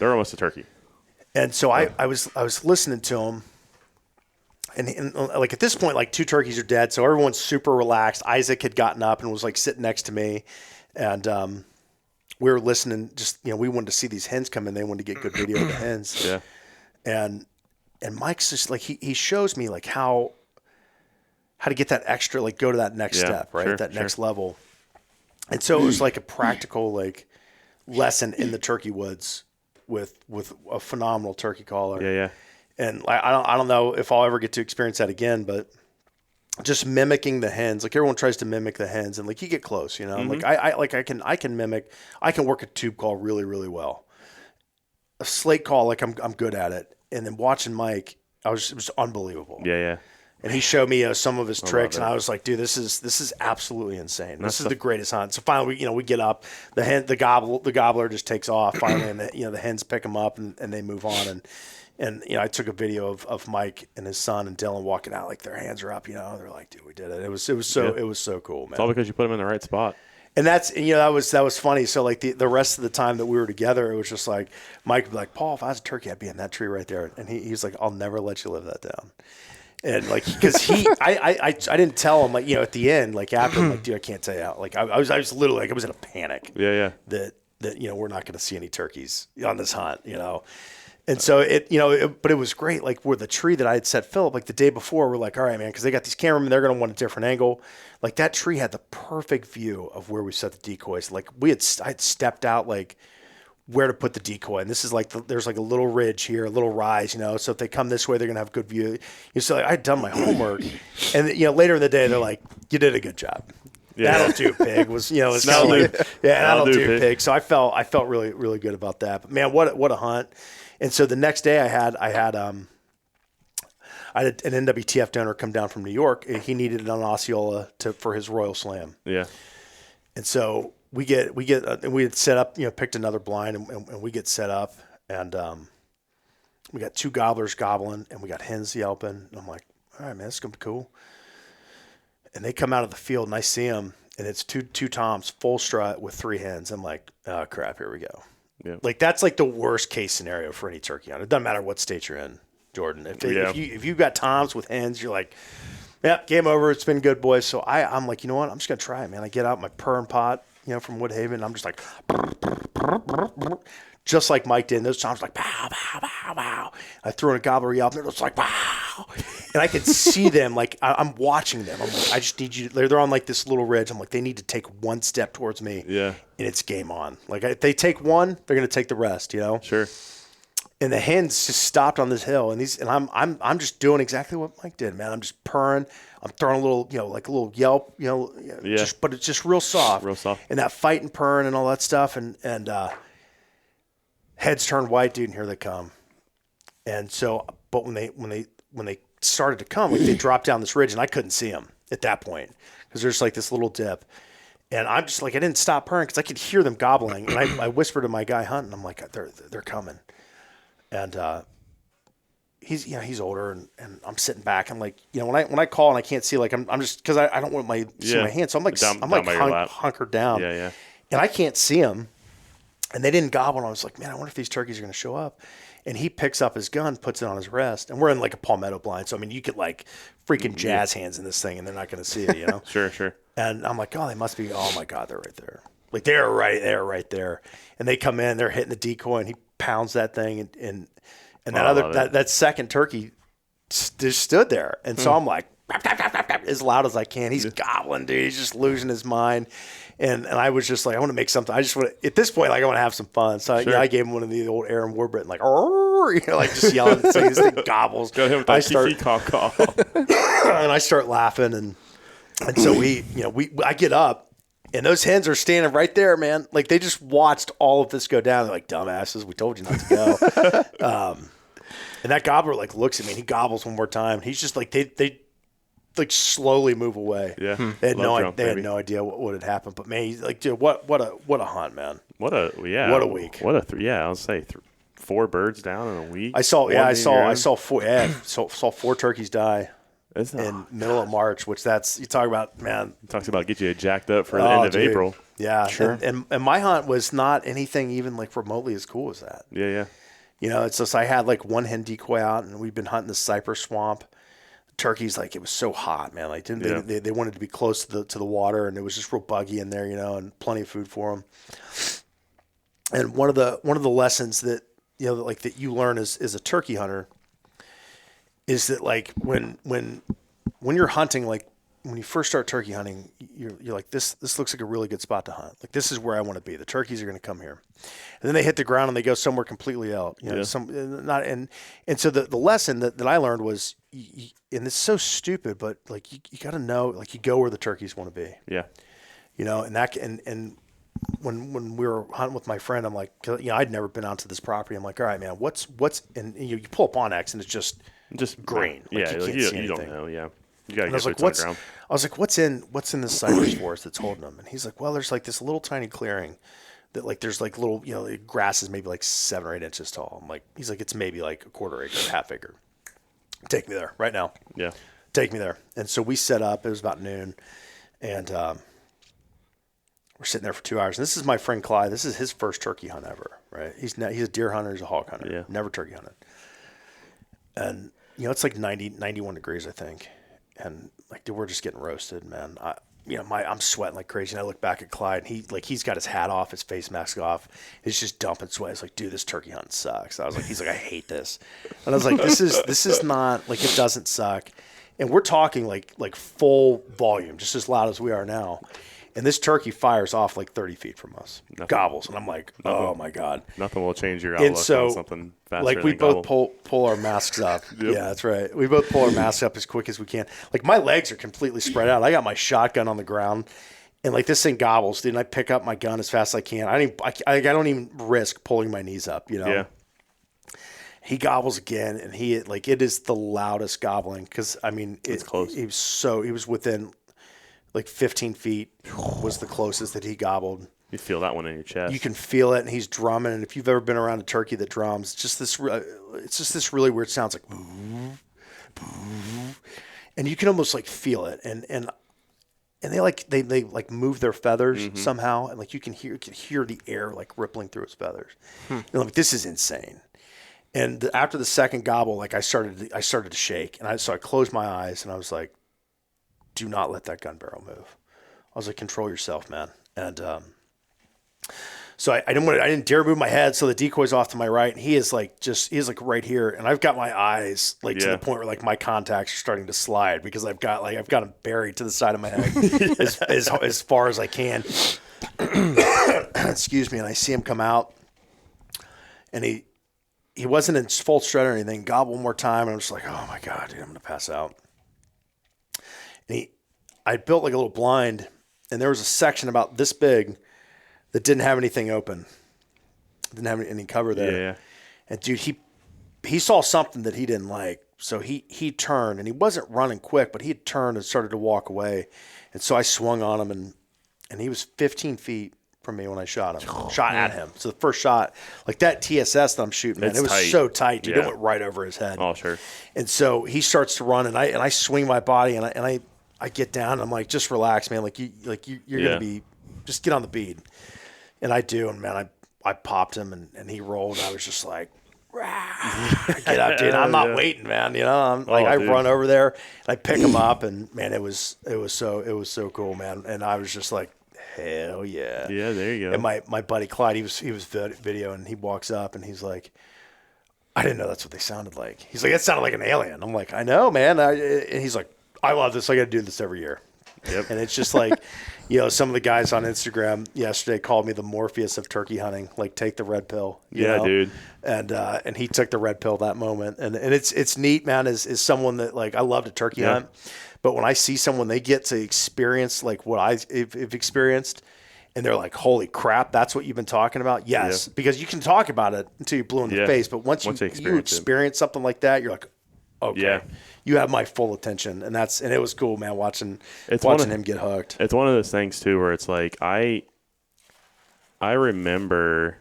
they're almost a turkey. And so I was listening to him, and like at this point, like 2 turkeys are dead, so everyone's super relaxed. Isaac had gotten up and was like sitting next to me, and we were listening. Just we wanted to see these hens come in. They wanted to get good video of the hens. Yeah. And Mike's just like he shows me like how to get that extra, like go to that next step, right? That next level. And so it was like a practical like lesson in the turkey woods with a phenomenal turkey caller. Yeah. And I don't know if I'll ever get to experience that again, but just mimicking the hens, like everyone tries to mimic the hens, and like you get close, Mm-hmm. Like I can work a tube call really, really well. A slate call, like I'm good at it. And then watching Mike, it was unbelievable. Yeah. And he showed me some of his tricks, and I was like, dude, this is absolutely insane. This is the greatest hunt. So finally, we get up. The gobbler just takes off finally, and the hens pick him up, and they move on. And I took a video of Mike and his son and Dylan walking out, like their hands are up. They're like, dude, we did it. It was so cool, man. It's all because you put them in the right spot. And that was funny. So like the rest of the time that we were together, it was just like Mike would be like, Paul, if I was a turkey, I'd be in that tree right there. And he was like, I'll never let you live that down. And like, because I didn't tell him, like, at the end, like after, I'm like, dude, I can't tell you how. Like I was literally like, I was in a panic. Yeah. That we're not going to see any turkeys on this hunt, And so but it was great. Like where the tree that I had set Philip, like the day before, we're like, all right, man, because they got these cameramen, they're going to want a different angle. Like that tree had the perfect view of where we set the decoys. Like I had stepped out like where to put the decoy, and this is like there's like a little ridge here, a little rise, So if they come this way, they're going to have good view. So like, I had done my homework, and later in the day, they're like, you did a good job. Yeah. That'll do, pig. Was it's kind of like, that'll do, pig. So I felt really, really good about that. But man, what a hunt. And so the next day I had an NWTF donor come down from New York. He needed an Osceola for his Royal Slam. Yeah. And so we had set up, picked another blind, and we get set up, and we got 2 gobblers gobbling, and we got hens yelping. And I'm like, all right, man, this is gonna be cool. And they come out of the field, and I see them, and it's two toms full strut with 3 hens. I'm like, oh crap, here we go. Yeah. Like that's like the worst case scenario for any turkey hunt. It doesn't matter what state you're in, Jordan. If you've got toms with hens, you're like, yeah, game over. It's been good, boys. So I'm like, you know what? I'm just gonna try it, man. I get out my purr and pot, from Woodhaven, and I'm just like, just like Mike did. And those toms like, pow, pow, pow, pow. I threw in a gobbler yelp, and it's like, wow. And I could see them, like I'm watching them. I'm like, I just need you. They're on like this little ridge. I'm like, they need to take one step towards me. Yeah. And it's game on. Like if they take one, they're gonna take the rest. Sure. And the hens just stopped on this hill, and I'm just doing exactly what Mike did, man. I'm just purring. I'm throwing a little, like a little yelp, but it's just real soft. Real soft. And that fight and purring and all that stuff, and heads turn white, dude, and here they come. And so, but when they started to come, like they dropped down this ridge, and I couldn't see them at that point because there's like this little dip. And I'm just like, I didn't stop purring because I could hear them gobbling. And I whispered to my guy hunting, I'm like, they're coming. And he's older, and I'm sitting back. I'm like, when I call and I can't see, like I'm just because I don't want see my hand, so I'm like hunkered down. Yeah. And I can't see him. And they didn't gobble. And I was like, man, I wonder if these turkeys are going to show up. And he picks up his gun, puts it on his rest. And we're in like a palmetto blind. So, I mean, you could like freaking jazz hands in this thing and they're not going to see it, you know? Sure. And I'm like, oh, they must be, oh my God, they're right there. Like they're right there. And they come in, they're hitting the decoy and he pounds that thing. And that second turkey just stood there. And so I'm like, as loud as I can. He's gobbling, dude. He's just losing his mind. And I was just like, I want to make something. I just want to, at this point, like I want to have some fun. So I gave him one of the old Aaron Warburton, like, like just yelling at this thing. This thing gobbles. Go ahead with that and I start laughing. And so I get up and those hens are standing right there, man. Like they just watched all of this go down. They're like, dumbasses, we told you not to go. And that gobbler like looks at me and he gobbles one more time. He's just like, they like slowly move away. Yeah. They had no idea what had happened. But man, he's like, dude, what a hunt, man. What a week. I'll say 4 birds down in a week. I saw 4 turkeys die in middle of March, which you talk about, man. Talks about get you jacked up for the end of April. Yeah. Sure. And my hunt was not anything even like remotely as cool as that. Yeah. You know, it's just I had like one hen decoy out and we've been hunting the cypress swamp. Turkeys, like it was so hot, man. Like they wanted to be close to the water, and it was just real buggy in there, you know, and plenty of food for them. And one of the lessons that that you learn as a turkey hunter is that like when you're hunting, like when you first start turkey hunting, you're like this looks like a really good spot to hunt. Like this is where I want to be. The turkeys are going to come here, and then they hit the ground and they go somewhere completely else. You know, and so the lesson that I learned was, and it's so stupid, but like you got to know, like you go where the turkeys want to be. Yeah. You know, and when we were hunting with my friend, I'm like, I'd never been out to this property. I'm like, all right, man, what's and you pull up Onyx and it's just green. Like, yeah, you don't know. Yeah. You gotta get boots on the ground. I was like, what's in this cypress forest that's holding them? And he's like, well, there's like this little tiny clearing that like there's like little the grass is maybe like 7 or 8 inches tall. I'm like, he's like, it's maybe like a quarter acre, half acre. Take me there right now. Yeah, take me there. And so we set up. It was about noon, and we're sitting there for 2 hours. And this is my friend Clyde. This is his first turkey hunt ever. Right? He's a deer hunter. He's a hog hunter. Yeah. Never turkey hunted. And it's like 91 degrees, I think. And like, dude, we're just getting roasted, man. I'm sweating like crazy. And I look back at Clyde, and he's got his hat off, his face mask off. He's just dumping sweat. It's like, dude, this turkey hunt sucks. He's like, I hate this. And I was like, this is not like, it doesn't suck. And we're talking like full volume, just as loud as we are now. And this turkey fires off like 30 feet from us, gobbles. And I'm like, oh my God. Nothing will change your outlook on something faster like we both pull our masks up. Yep. Yeah, that's right. We both pull our masks up as quick as we can. Like my legs are completely spread out. I got my shotgun on the ground and like this thing gobbles, dude. And I pick up my gun as fast as I can. I don't even risk pulling my knees up, you know? Yeah. He gobbles again and it is the loudest gobbling. Cause I mean, it's close. He was within like 15 feet was the closest that he gobbled. You feel that one in your chest. You can feel it, and he's drumming. And if you've ever been around a turkey that drums, it's just this really weird sound. It's like, and you can almost like feel it. And they move their feathers somehow, and like you can hear the air like rippling through his feathers. Like this is insane. And after the second gobble, like I started to shake, and so I closed my eyes, and I was like, do not let that gun barrel move. I was like, control yourself, man. And so I didn't dare move my head. So the decoy's off to my right, and he is like right here. And I've got my eyes like to the point where like my contacts are starting to slide because I've got them buried to the side of my head as far as I can. Excuse me. And I see him come out, and he wasn't in full strut or anything. Gobble one more time, and I'm just like, oh my God, dude, I'm gonna pass out. And I built like a little blind, and there was a section about this big that didn't have anything open. Didn't have any cover there. Yeah. And dude, he saw something that he didn't like. So he turned, and he wasn't running quick, but he had turned and started to walk away. And so I swung on him, and he was 15 feet from me when I shot him. Shot at him. So the first shot, like that TSS that I'm shooting, man, it was so tight, dude. It went right over his head. Oh, sure. And so he starts to run, and I swing my body, and I get down, and I'm like, just relax, man. You're gonna be, just get on the bead. And I do, and man, I popped him and he rolled. I was just like, get up, dude. I'm not waiting, man. You know, I'm like, I run over there and I pick him up, and man, it was so cool, man. And I was just like, hell yeah. Yeah, there you go. And my buddy Clyde, he was video, and he walks up and he's like, I didn't know that's what they sounded like. He's like, it sounded like an alien. I'm like, I know, man. And he's like, I love this. I got to do this every year. Yep. And it's just like, you know, some of the guys on Instagram yesterday called me the Morpheus of turkey hunting. Like, take the red pill. You know? Dude. And he took the red pill that moment. And it's neat, man. Is someone that, like, I love to turkey hunt, but when I see someone, they get to experience like what I've experienced, and they're like, holy crap, that's what you've been talking about. Yes, because you can talk about it until you're blue in the face, but once you experience something like that, you're like, okay, you have my full attention. And it was cool, man, watching him get hooked. It's one of those things too where it's like I remember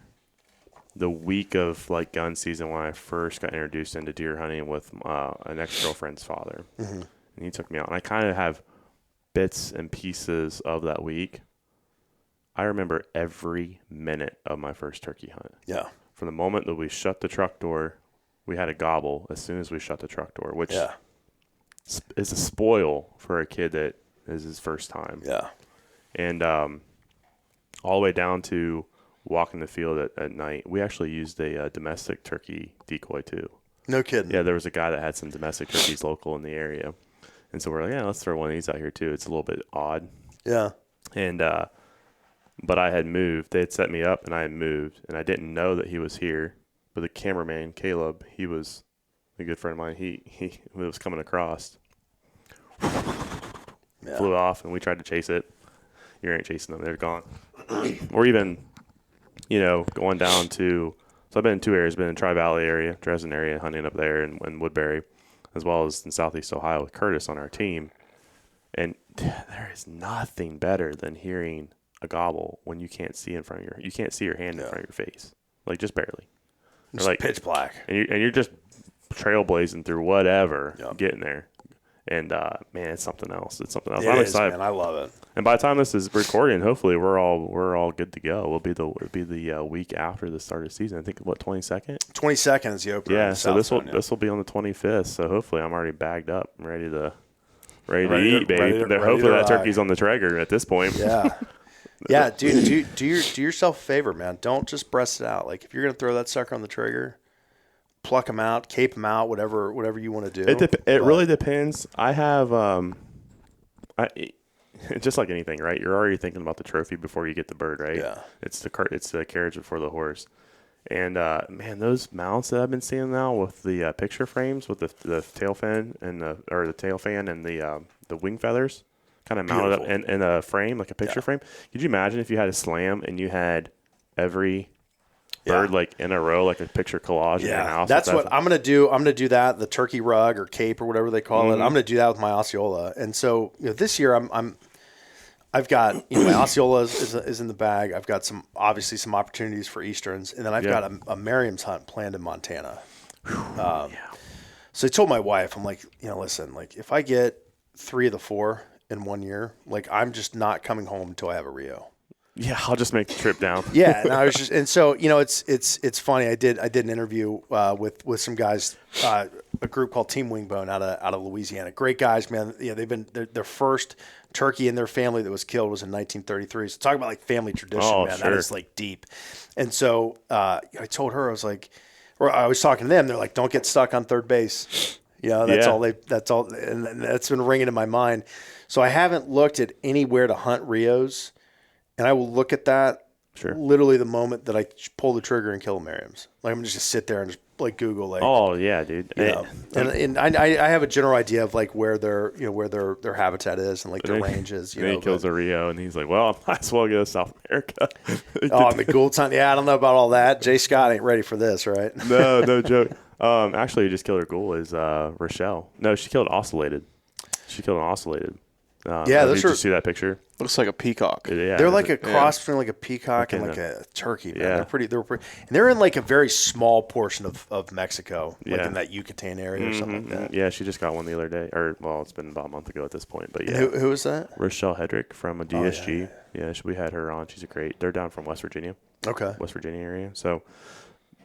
the week of like gun season when I first got introduced into deer hunting with an ex-girlfriend's father. Mm-hmm. And he took me out, and I kind of have bits and pieces of that week. I remember every minute of my first turkey hunt. Yeah. From the moment that we shut the truck door, we had a gobble as soon as we shut the truck door, which is a spoil for a kid that is his first time. Yeah. And all the way down to walking the field at night. We actually used a domestic turkey decoy too. No kidding. Yeah, there was a guy that had some domestic turkeys local in the area. And so we're like, let's throw one of these out here too. It's a little bit odd. Yeah. And but I had moved. They had set me up, and I had moved, and I didn't know that he was here. But the cameraman, Caleb, he was a good friend of mine. He was coming across, flew off, and we tried to chase it. You ain't chasing them; they're gone. Or even, going down to. So I've been in two areas. Been in Tri-Valley area, Dresden area, hunting up there, and Woodbury, as well as in Southeast Ohio with Curtis on our team. And there is nothing better than hearing a gobble when you can't see your hand in front of your face, like just barely. Just like pitch black, and you're just trailblazing through whatever, getting there. And man, it's something else. It's something else. I'm excited, man. I love it. And by the time this is recording, hopefully we're all good to go. It'll be the week after the start of the season. I think 22nd. 22nd is the opener. Yeah, so this will be on the 25th. So hopefully I'm already bagged up, and ready to eat, baby. Hopefully that turkey's on the Traeger at this point. Yeah. Yeah, dude, do yourself a favor, man. Don't just breast it out. Like, if you're gonna throw that sucker on the trigger, pluck them out, cape them out, whatever you want to do. It really depends. I have just like anything, right? You're already thinking about the trophy before you get the bird, right? Yeah. It's the carriage before the horse. And man, those mounts that I've been seeing now with the picture frames with the tail fin and the tail fan and the wing feathers. Kind of mounted up in a frame, like a picture frame. Could you imagine if you had a slam and you had every bird like in a row, like a picture collage in your house? That's what I'm gonna do. I'm gonna do that, the turkey rug or cape or whatever they call it. I'm gonna do that with my Osceola. And so this year I've got my Osceola is in the bag. I've got some opportunities for Easterns, and then I've got a Merriam's hunt planned in Montana. So I told my wife, I'm like, listen, like if I get 3 of the 4 in 1 year, like I'm just not coming home until I have a Rio. Yeah, I'll just make the trip down. Yeah, and I was just, and so it's funny. I did an interview with some guys, a group called Team Wingbone out of Louisiana. Great guys, man. Yeah, their first turkey in their family that was killed was in 1933. So talk about like family tradition, man. Sure. That is like deep. And so I told her, I was talking to them. They're like, don't get stuck on third base. That's all, and that's been ringing in my mind. So I haven't looked at anywhere to hunt Rios, and I will look at that literally the moment that I pull the trigger and kill a Merriam's. Like I'm just gonna sit there and just like Google like. Oh yeah, dude. And I have a general idea of like where their habitat is and like their range is. He kills a Rio, and he's like, well, I might as well go to South America. And the Gould's hunt. Yeah, I don't know about all that. Jay Scott ain't ready for this, right? No joke. Actually, who just killed her ghoul is Rochelle. No, she killed ocellated. She killed an ocellated. Did you see that picture? Looks like a peacock. Yeah, they're like a cross between like a peacock and like a turkey. Man. Yeah, they're pretty. And they're in like a very small portion of Mexico, like in that Yucatan area or something like that. Yeah, she just got one the other day, it's been about a month ago at this point. But yeah, who is that? Rochelle Hedrick from a DSG. Yeah, we had her on. She's they're down from West Virginia. Okay. West Virginia area. So,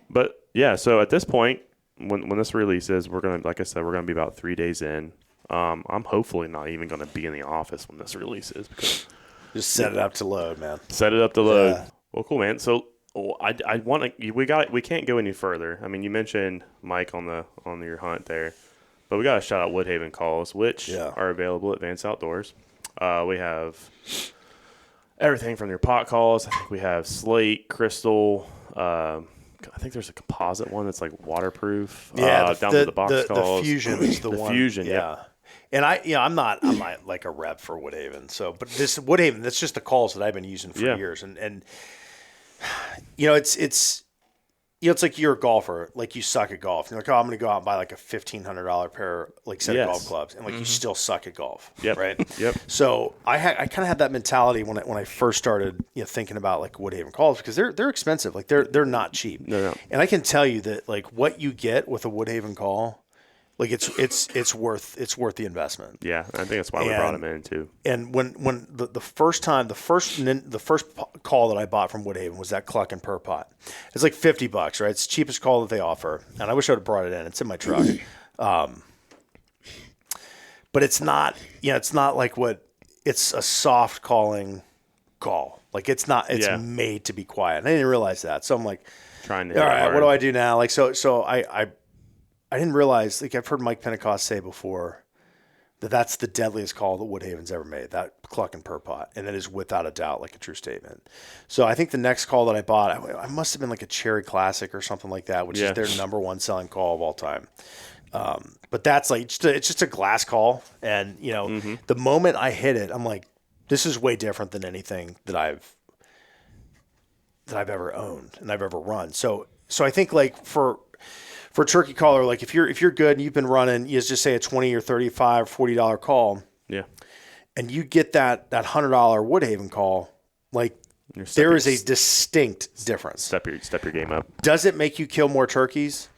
but yeah, so at this point, when this releases, we're gonna, like I said, we're gonna be about 3 days in. I'm hopefully not even gonna be in the office when this releases because Just set it up to load, man. set it up to load. Yeah. Well, cool, man. So I want to. We can't go any further. I mean, you mentioned Mike on your hunt there, but we got to shout out Woodhaven Calls, which are available at Vance Outdoors. We have everything from your pot calls. I think we have slate, crystal. I think there's a composite one that's like waterproof. Yeah, down to the box calls. The Fusion is the one. The Fusion, yeah. And I'm not like a rep for Woodhaven. So, but this Woodhaven, that's just the calls that I've been using for years. And it's like you're a golfer, like you suck at golf. You're like, oh, I'm going to go out and buy like a $1,500 pair, like set of golf clubs, and like you still suck at golf, right? Yep. So I kind of had that mentality when I first started, thinking about like Woodhaven calls because they're expensive, like they're not cheap. No. And I can tell you that like what you get with a Woodhaven call, like it's worth the investment. Yeah, I think that's why we brought him in too. And when the first call that I bought from Woodhaven was that Cluck and Purr pot. It's like $50, right? It's the cheapest call that they offer. And I wish I would have brought it in. It's in my truck. But it's not, it's not like it's a soft calling call. Like it's made to be quiet. And I didn't realize that. So I'm like, Trying to all right, what do I do now? Like, so I didn't realize, like I've heard Mike Pentecost say before, that's the deadliest call that Woodhaven's ever made, that Cluck and Purr pot. And that is without a doubt like a true statement. So I think the next call that I bought, I must have been like a Cherry Classic or something like that, which is their number one selling call of all time. But that's like, it's just a glass call. And, the moment I hit it, I'm like, this is way different than anything that I've ever owned and I've ever run. So I think like for a turkey caller, like if you're good and you've been running, you just say a $20 or $35, $40 call. Yeah. And you get that $100 Woodhaven call, like there is a distinct difference. Step your game up. Does it make you kill more turkeys?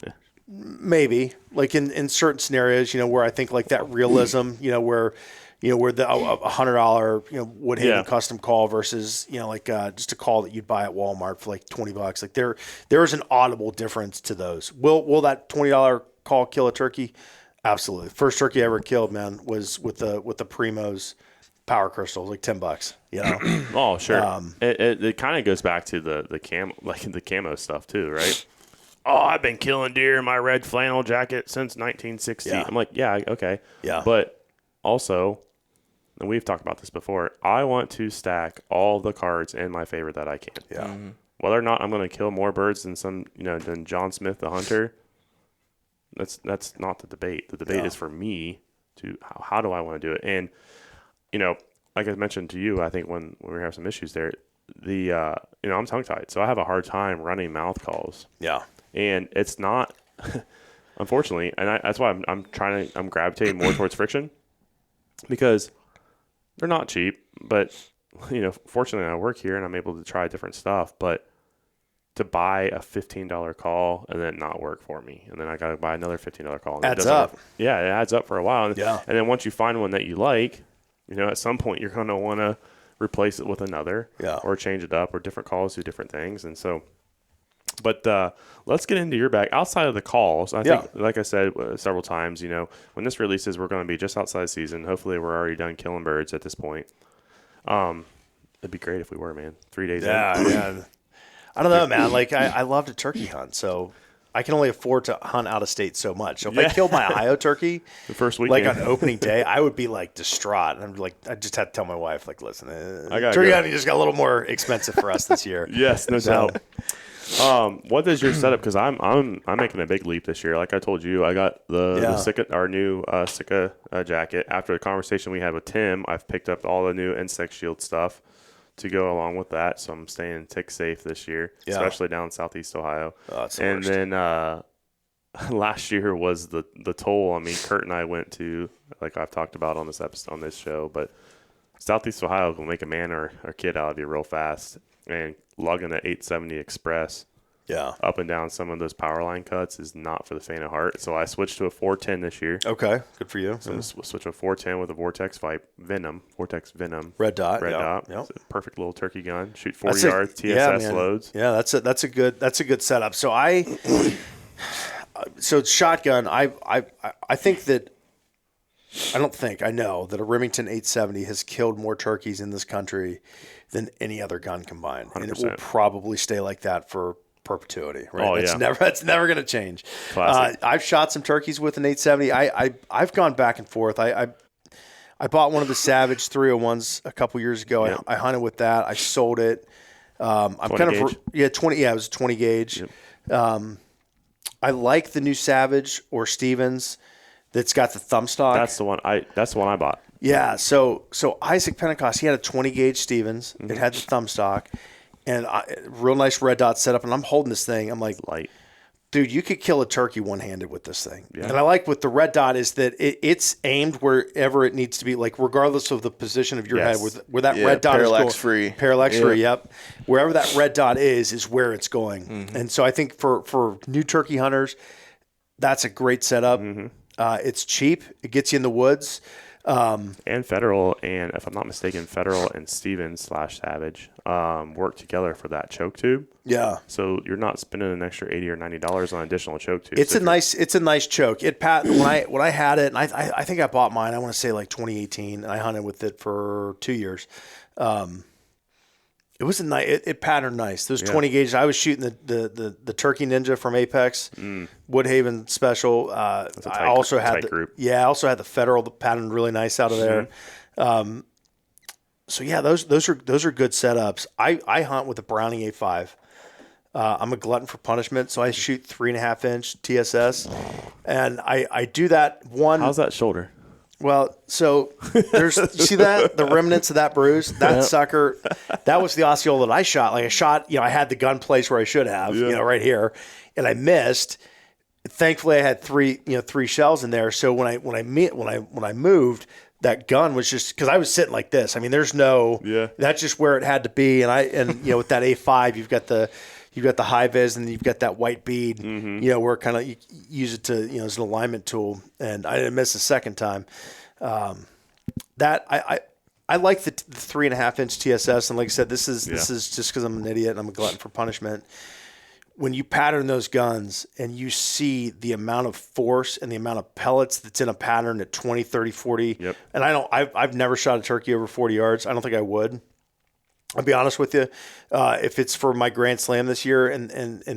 Yeah. Maybe. Like in certain scenarios, where I think like that realism, where the $100, Woodhaven custom call versus, just a call that you'd buy at Walmart for like $20. Like there is an audible difference to those. Will that $20 call kill a turkey? Absolutely. First turkey I ever killed, man, was with the Primo's power crystals, like $10. Oh, sure. It kind of goes back to the camo stuff too, right? Oh, I've been killing deer in my red flannel jacket since 1960. Yeah. I'm like, yeah, okay. Yeah. But also, and we've talked about this before, I want to stack all the cards in my favor that I can. Yeah. Mm-hmm. Whether or not I'm going to kill more birds than than John Smith the hunter, that's not the debate. The debate is for me to how do I want to do it. And like I mentioned to you, I think when we have some issues there, I'm tongue tied, so I have a hard time running mouth calls. Yeah. And it's not, unfortunately, and that's why I'm gravitating more towards friction because they're not cheap, but fortunately I work here and I'm able to try different stuff. But to buy a $15 call and then not work for me, and then I got to buy another $15 call. And adds up. Yeah, it adds up for a while. And then once you find one that you like, at some point you're going to want to replace it with another, or change it up, or different calls do different things, and so. But let's get into your bag. Outside of the calls, I think, like I said several times, when this releases, we're going to be just outside season. Hopefully, we're already done killing birds at this point. It'd be great if we were, man. 3 days in. Yeah. I don't know, man. Like, I love to turkey hunt, so I can only afford to hunt out of state so much. So if I killed my Ohio turkey the first weekend, like on opening day, I would be like distraught. And I'm like, I just had to tell my wife, like, listen, turkey hunting just got a little more expensive for us this year. Yes, no doubt. What is your setup? Because I'm making a big leap this year. Like I told you, I got the Sika, our new Sika jacket. After the conversation we had with Tim, I've picked up all the new insect shield stuff to go along with that. So I'm staying tick safe this year, especially down in Southeast Ohio. Oh, that's the and worst. then last year was the toll. I mean, Kurt and I went to, like I've talked about on this episode, on this show, but Southeast Ohio will make a man or a kid out of you real fast. And lugging an 870 Express up and down some of those power line cuts is not for the faint of heart. So I switched to a 410 this year. Okay, good for you. So switch to a 410 with a Vortex Venom red dot. Yep. Yep. It's a perfect little turkey gun. Shoot 40 yards TSS loads. Yeah, that's a good setup. So so shotgun. I think that. I know that a Remington 870 has killed more turkeys in this country than any other gun combined. 100%. And it will probably stay like that for perpetuity, right? Oh, it's never going to change. Classic. I've shot some turkeys with an 870. I've gone back and forth. I bought one of the Savage 301s a couple years ago. Yep. I hunted with that. I sold it. I'm kind of gauge? 20. Yeah, it was a 20 gauge. Yep. I like the new Savage or Stevens that's got the thumb stock. That's the one I bought. Yeah, so Isaac Pentecost, he had a 20 gauge Stevens. Mm-hmm. It had the thumb stock, and real nice red dot setup. And I'm holding this thing. I'm like, light, dude, you could kill a turkey one handed with this thing. Yeah. And I like with the red dot is that it's aimed wherever it needs to be, like regardless of the position of your head, where that red dot is going. Parallax free. Yep. Wherever that red dot is where it's going. Mm-hmm. And so I think for new turkey hunters, that's a great setup. Mm-hmm. It's cheap. It gets you in the woods. And Federal, and if I'm not mistaken, Federal and Stevens /Savage work together for that choke tube. Yeah. So you're not spending an extra $80 or $90 on additional choke tubes. It's a nice choke. When I had it, and I think I bought mine. I want to say like 2018, and I hunted with it for 2 years. It was it patterned nice. Those 20 gauges. I was shooting the Turkey Ninja from Apex, Woodhaven Special. I also had the Federal that patterned really nice out of there. Mm-hmm. So yeah, those are good setups. I hunt with a Browning A5. I'm a glutton for punishment, so I shoot 3.5 inch TSS, and I do that one. How's that shoulder? Well, so you see that the remnants of that bruise, that sucker, that was the Osceola that I shot. Like I shot, I had the gun placed where I should have, right here, and I missed. Thankfully, I had three shells in there. So when I moved, that gun was just because I was sitting like this. I mean, there's that's just where it had to be. And with that A5, you've got the high vis and you've got that white bead, where kind of you use it to, as an alignment tool. And I didn't miss the second time. That I like the 3.5 inch TSS. And like I said, this is just because I'm an idiot and I'm a glutton for punishment. When you pattern those guns and you see the amount of force and the amount of pellets that's in a pattern at 20, 30, 40. Yep. And I've never shot a turkey over 40 yards. I don't think I would. I'll be honest with you. If it's for my Grand Slam this year and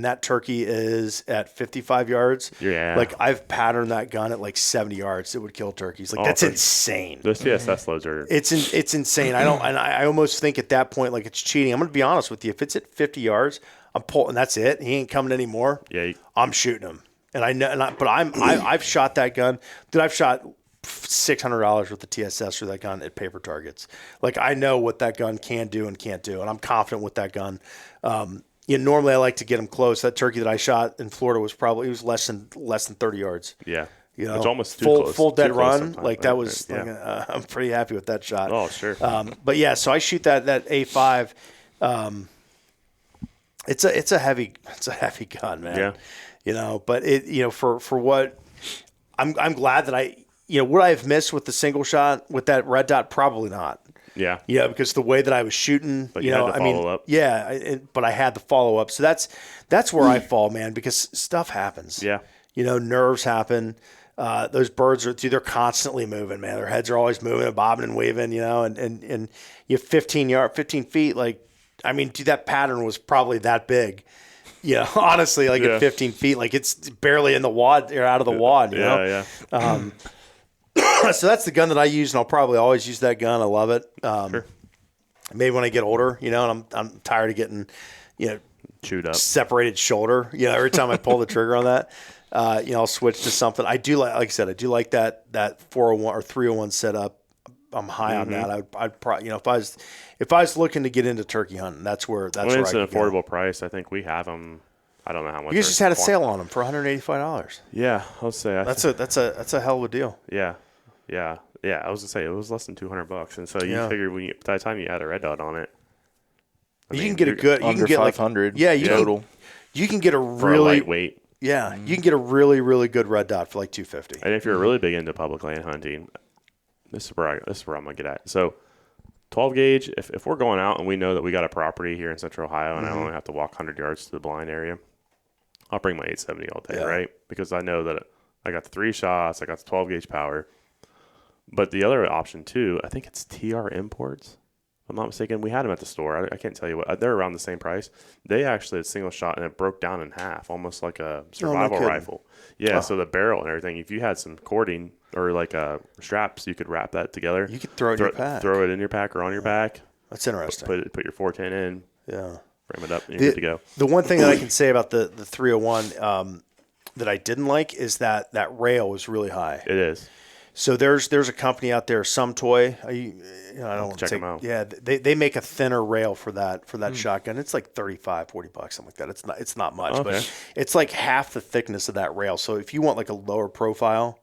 that turkey is at 55 yards, like I've patterned that gun at like 70 yards, it would kill turkeys. Like that's insane. Those TSS loads are. It's insane. I almost think at that point like it's cheating. I'm going to be honest with you. If it's at 50 yards, I'm pulling. That's it. He ain't coming anymore. Yeah, I'm shooting him. And I know. I've shot that gun. Dude, I've shot $600 with the TSS for that gun at paper targets. Like I know what that gun can do and can't do, and I'm confident with that gun. Normally I like to get them close. That turkey that I shot in Florida was less than 30 yards. Yeah, it's almost full dead run. Like that was. Like, I'm pretty happy with that shot. Oh sure. But yeah, so I shoot that A5. It's a heavy gun, man. Yeah. But it for what I'm glad that would I have missed with the single shot with that red dot? Probably not. Yeah. Yeah, because the way that I was shooting, but you had the follow-up. Yeah, but I had the follow-up. So that's where I fall, man, because stuff happens. Yeah. Nerves happen. Those birds they're constantly moving, man. Their heads are always moving and bobbing and waving, and you have 15 feet, like, I mean, dude, that pattern was probably that big. Yeah, honestly, like at 15 feet, like it's barely in the wad or out of the wad, you know? Yeah. So that's the gun that I use, and I'll probably always use that gun. I love it. Sure. Maybe when I get older, and I'm tired of getting, chewed up, separated shoulder. Every time I pull the trigger on that, I'll switch to something. I do like I said, I do like that 401 or 301 setup. I'm high on that. I'd probably, if I was looking to get into turkey hunting, that's where it's an affordable price. I think we have them. I don't know how much. You just had a sale on them for $185. Yeah, I'll say that's a hell of a deal. Yeah. I was gonna say it was less than $200, and so you figure by the time you add a red dot on it, you can get a good. You under can get 500. Like, total. You can get a for a really lightweight. Yeah, you can get a really, really good red dot for like $250. And if you're really big into public land hunting, this is where I'm gonna get at. So 12 gauge, if we're going out and we know that we got a property here in Central Ohio and I only have to walk 100 yards to the blind area, I'll bring my 870 all day, right? Because I know that I got the 3 shots, I got the 12 gauge power. But the other option too, I think it's TR Imports. If I'm not mistaken, we had them at the store. I can't tell you what. They're around the same price. They actually had single shot and it broke down in half, almost like a survival rifle. Yeah, so the barrel and everything, if you had some cording or like straps, you could wrap that together. You could throw it in your pack. Throw it in your pack or on your back. That's interesting. Put your 410 in. Yeah. Frame it up and you're good to go. The one thing that I can say about the 301 that I didn't like is that rail was really high. It is. So there's a company out there, Some Toy. I don't want to check them out. Yeah, they make a thinner rail for that shotgun. It's like $35, $40, something like that. It's not much, but it's like half the thickness of that rail. So if you want like a lower profile,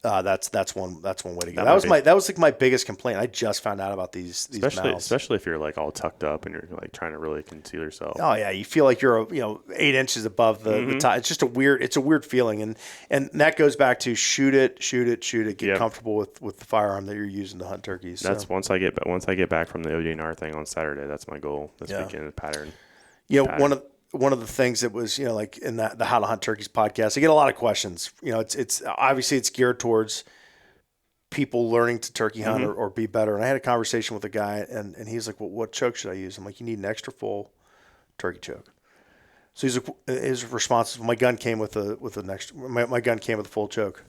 that's one way to go. That was like my biggest complaint. I just found out about these mouths. Especially if you're like all tucked up and you're like trying to really conceal yourself. Oh yeah, you feel like you're 8 inches above the top. It's just a weird feeling, and that goes back to shoot it, get comfortable with the firearm that you're using to hunt turkeys. That's once I get back from the ODNR thing on Saturday. That's my goal this weekend. Pattern. One of the things that was, like in the How to Hunt Turkeys podcast, I get a lot of questions. It's obviously it's geared towards people learning to turkey hunt or be better. And I had a conversation with a guy and he's like, well, what choke should I use? I'm like, you need an extra full turkey choke. So his response is, my gun came with my gun came with a full choke.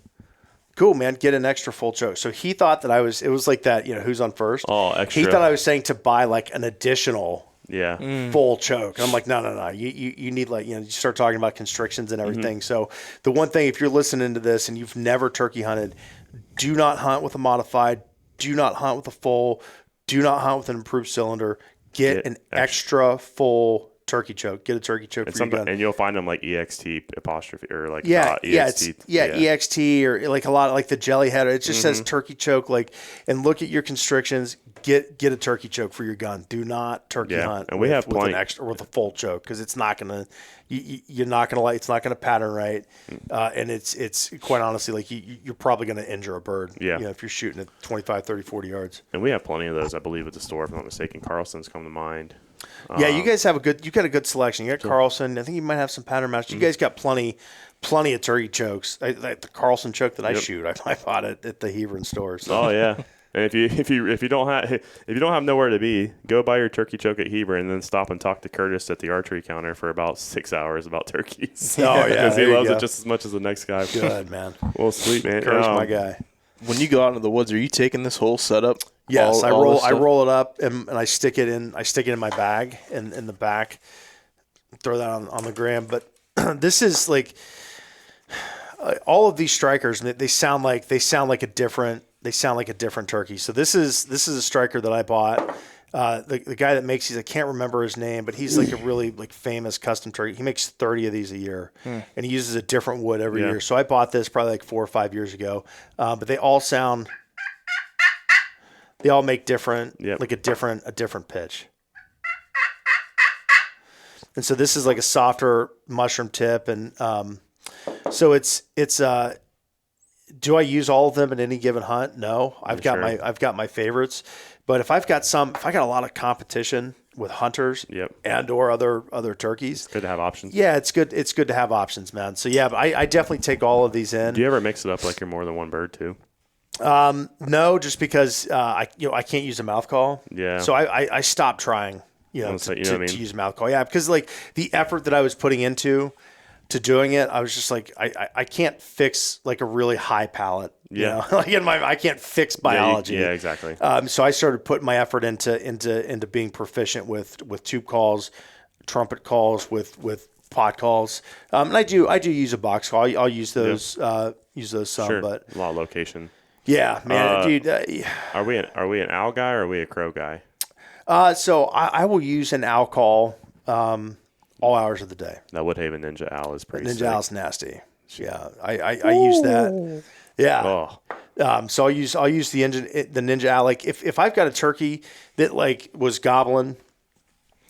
Cool, man, get an extra full choke. So he thought that it was like that, who's on first. Oh, extra. He thought I was saying to buy like an additional full choke. And I'm like, no. You need you start talking about constrictions and everything. So the one thing, if you're listening to this and you've never turkey hunted, do not hunt with a modified, do not hunt with a full, do not hunt with an improved cylinder. Get an extra full turkey choke. Get a turkey choke for your gun. And you'll find them like EXT apostrophe or like EXT. EXT or like a lot of like the jelly header. It just says turkey choke. And look at your constrictions. Get a turkey choke for your gun. Do not turkey hunt. And we have with an extra with a full choke because it's not gonna. You're not gonna it's not gonna pattern right. And it's quite honestly like you're probably gonna injure a bird. Yeah. If you're shooting at 25, 30, 40 yards. And we have plenty of those, I believe, at the store. If I'm not mistaken, Carlson's come to mind. You guys have you got a good selection. You got Carlson. I think you might have some pattern match. You guys got plenty of turkey chokes. The Carlson choke that I shoot, I bought it at the Hebron store. So. Oh yeah. And if you don't have nowhere to be, go buy your turkey choke at Hebron and then stop and talk to Curtis at the archery counter for about 6 hours about turkeys. Oh yeah, because he loves it just as much as the next guy. Good man. Well, sweet man. Curtis, my guy. When you go out into the woods, are you taking this whole setup? Yes, I roll it up and I stick it in my bag in the back. Throw that on the gram. But this is like all of these strikers. They sound like a different turkey. So this is a striker that I bought. The guy that makes these, I can't remember his name, but he's like a really like famous custom turkey. He makes 30 of these a year, and he uses a different wood every year. So I bought this probably like 4 or 5 years ago. But they all make different, like a different pitch. And so this is like a softer mushroom tip, and so it's. Do I use all of them in any given hunt? No, I've got my favorites, but if I got a lot of competition with hunters and or other turkeys, it's good to have options. Yeah, it's good. It's good to have options, man. So yeah, but I definitely take all of these in. Do you ever mix it up like you're more than one bird too? No, just because I can't use a mouth call. Yeah. So I stopped trying. To use mouth call. Yeah, because like the effort that I was putting into doing it, I was just like, I can't fix like a really high palate. Like I can't fix biology. Yeah, exactly. So I started putting my effort into being proficient with tube calls, trumpet calls, with pot calls. And I do use a box call. I'll use those some, but a lot of location. Yeah, man, dude. Are we an owl guy or are we a crow guy? So I will use an owl call. All hours of the day. That Woodhaven Ninja Owl is pretty sick. Ninja Owl's nasty. Yeah, I use that. Yeah. Oh. So I'll use the Ninja Owl. Like if I've got a turkey that like was gobbling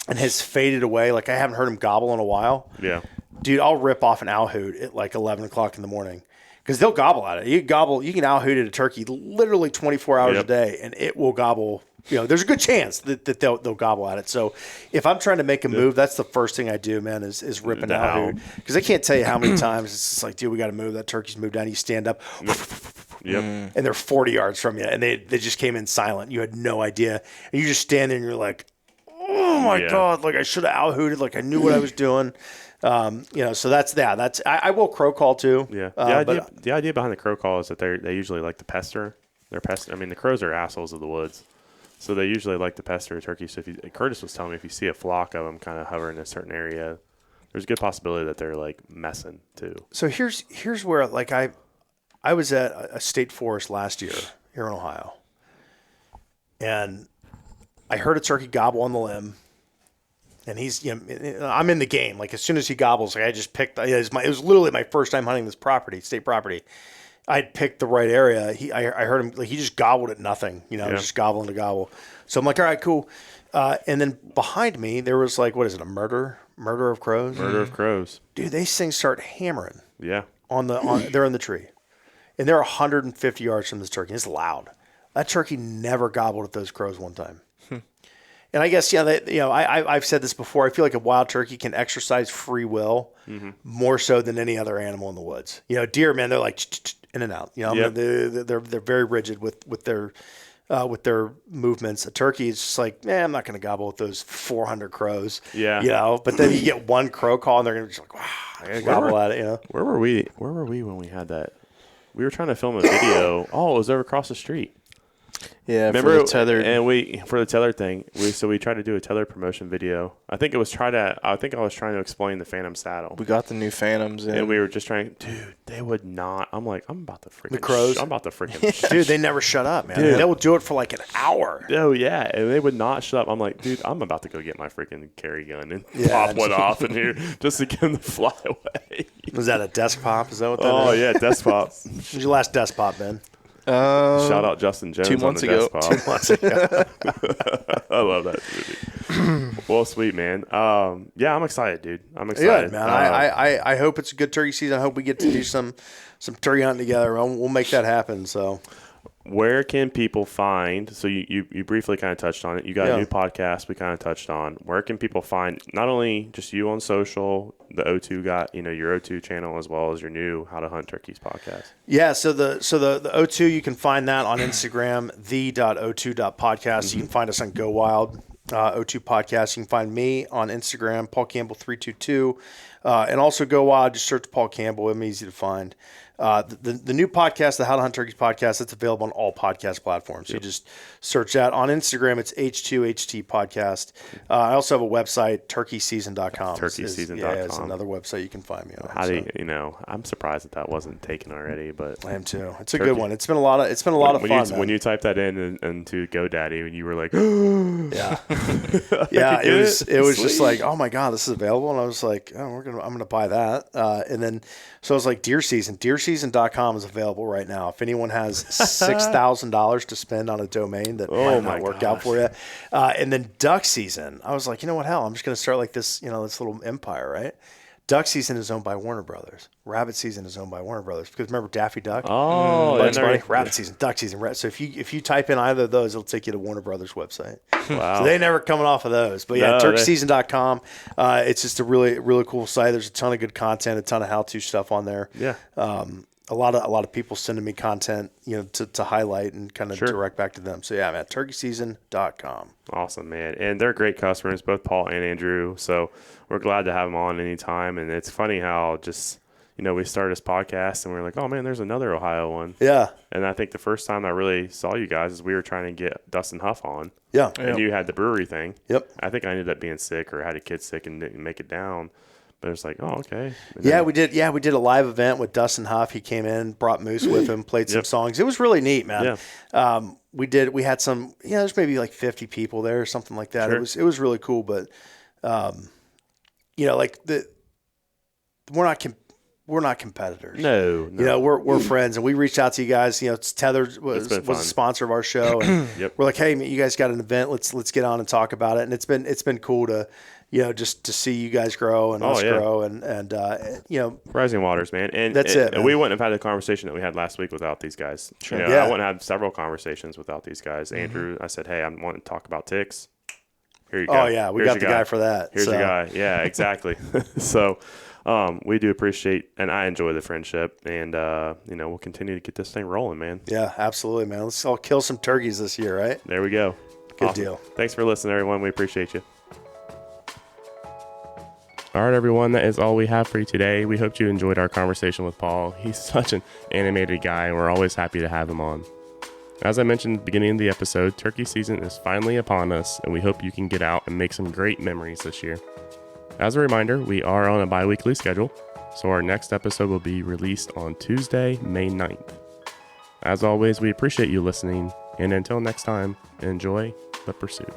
and has faded away. Like I haven't heard him gobble in a while. Yeah. Dude, I'll rip off an owl hoot at like 11 o'clock in the morning because they'll gobble at it. You can owl hoot at a turkey literally 24 hours a day, and it will gobble. There's a good chance that they'll gobble at it. So if I'm trying to make a move, that's the first thing I do, man, is rip an owl hoot. Because I can't tell you how many times it's just like, dude, we got to move. That turkey's moved down. You stand up. Yep. And they're 40 yards from you, and they just came in silent. You had no idea. And you just stand there, and you're like, oh, my God, like I should have owl hooted. Like I knew what I was doing. So that's that. I will crow call too. Yeah. The idea behind the crow call is that they usually like to pester. I mean, the crows are assholes of the woods, so they usually like to pester a turkey. So Curtis was telling me, if you see a flock of them kind of hovering in a certain area, there's a good possibility that they're like messing too. So here's where like I was at a state forest last year here in Ohio, and I heard a turkey gobble on the limb. And he's, I'm in the game. Like as soon as he gobbles, like I just picked. It was literally my first time hunting this state property. I'd picked the right area. I heard him. Like he just gobbled at nothing. Just gobbling to gobble. So I'm like, all right, cool. And then behind me there was like, what is it? A murder of crows. Murder of crows. Dude, these things start hammering. Yeah. They're in the tree, and they're 150 yards from this turkey. It's loud. That turkey never gobbled at those crows one time. And I guess, I've said this before. I feel like a wild turkey can exercise free will more so than any other animal in the woods. Deer, man, they're like in and out. They're very rigid with their movements. A turkey is just like, I'm not going to gobble with those 400 crows. Yeah. But then you get one crow call, and they're going to be like, wow, I'm going to gobble at it. Where were we when we had that? We were trying to film a video. Oh, it was over across the street. Yeah, remember for the tethered. And for the tethered thing, we tried to do a tethered promotion video. I think I was trying to explain the Phantom saddle. We got the new Phantoms in. And we were just trying, dude, they would not. I'm like, I'm about to freaking the crows. I'm about to freaking dude, they never shut up, man. They will do it for like an hour. Oh yeah, and they would not shut up. I'm like, dude, I'm about to go get my freaking carry gun and pop one off in here just to get them to fly away. Was that a desk pop? Is that what that is? Oh yeah, desk pop. When was your last desk pop, Ben? Shout out Justin Jones 2 months on the ago. desk pop. 2 months ago. I love that movie. Well, sweet, man. Yeah, I'm excited, dude. I'm excited. Good, man. I hope it's a good turkey season. I hope we get to do some turkey hunting together. We'll make that happen. So, where can people find? So you briefly kind of touched on it. You got a new podcast we kind of touched on. Where can people find not only just you on social, the O2 got your O2 channel, as well as your new How to Hunt Turkeys podcast? Yeah, so the O2, you can find that on Instagram, the.o2.podcast. You can find us on Go Wild O2 podcast. You can find me on Instagram, Paul Campbell 322, and also Go Wild. Just search Paul Campbell. I'm easy to find. The new podcast, the How to Hunt Turkeys podcast, it's available on all podcast platforms. You just search that. On Instagram, it's H2HT podcast. I also have a website, turkeyseason.com. Turkeyseason.com. Yeah, it's another website you can find me on. How do you, I'm surprised that wasn't taken already, but I am too. It's a good one. It's been a lot of fun. When you type that into GoDaddy, and you were like, yeah, it was just like, oh my God, this is available, and I was like, I'm gonna buy that, and then so I was like, Deer Season. Deerseason.com is available right now. If anyone has $6,000 to spend on a domain that might not work out for you, and then Duck Season, I was like, you know what, hell, I'm just gonna start like this, this little empire, right? Duck Season is owned by Warner Brothers. Rabbit Season is owned by Warner Brothers, because remember Daffy Duck? Oh, Bugs Bunny, Rabbit Season, Duck Season. So if you type in either of those, it'll take you to Warner Brothers website. Wow. So they never coming off of those. But yeah, turkeyseason.com. It's just a really, really cool site. There's a ton of good content, a ton of how-to stuff on there. Yeah. A lot of people sending me content, to highlight and kind of direct back to them. So yeah, I'm at turkeyseason.com. Awesome, man. And they're great customers, both Paul and Andrew. So we're glad to have them on anytime. And it's funny how just, we started this podcast and we were like, oh man, there's another Ohio one. Yeah. And I think the first time I really saw you guys is we were trying to get Dustin Huff on. Yeah. And you had the brewery thing. Yep. I think I ended up being sick or had a kid sick and didn't make it down. But it's like, oh, okay. We did a live event with Dustin Huff. He came in, brought Moose with him, played some songs. It was really neat, man. Yeah. We had some, there's maybe like 50 people there or something like that. Sure. It was really cool, but, we're not we're not competitors. No. You know, we're friends, and we reached out to you guys. You know, Tethered was a sponsor of our show, and we're like, hey, man, you guys got an event. Let's get on and talk about it. And it's been cool to, you know, just to see you guys grow and us grow, and you know, rising waters, man. And that's it. And we wouldn't have had the conversation that we had last week without these guys. Sure. You know, I wouldn't have had several conversations without these guys. Andrew, I said, hey, I want to talk about ticks. Here you go. Oh yeah, we got the guy for that. Here's your guy. Yeah, exactly. So. We do appreciate, and I enjoy the friendship, and you know, we'll continue to get this thing rolling, man. Yeah, absolutely, man. Let's all kill some turkeys this year, right? There we go. Good deal. Thanks for listening, everyone. We appreciate you. All right, everyone, that is all we have for you today. We hope you enjoyed our conversation with Paul. He's such an animated guy, and we're always happy to have him on. As I mentioned at the beginning of the episode, turkey season is finally upon us, and we hope you can get out and make some great memories this year. As a reminder, we are on a bi-weekly schedule, so our next episode will be released on Tuesday, May 9th. As always, we appreciate you listening, and until next time, enjoy the pursuit.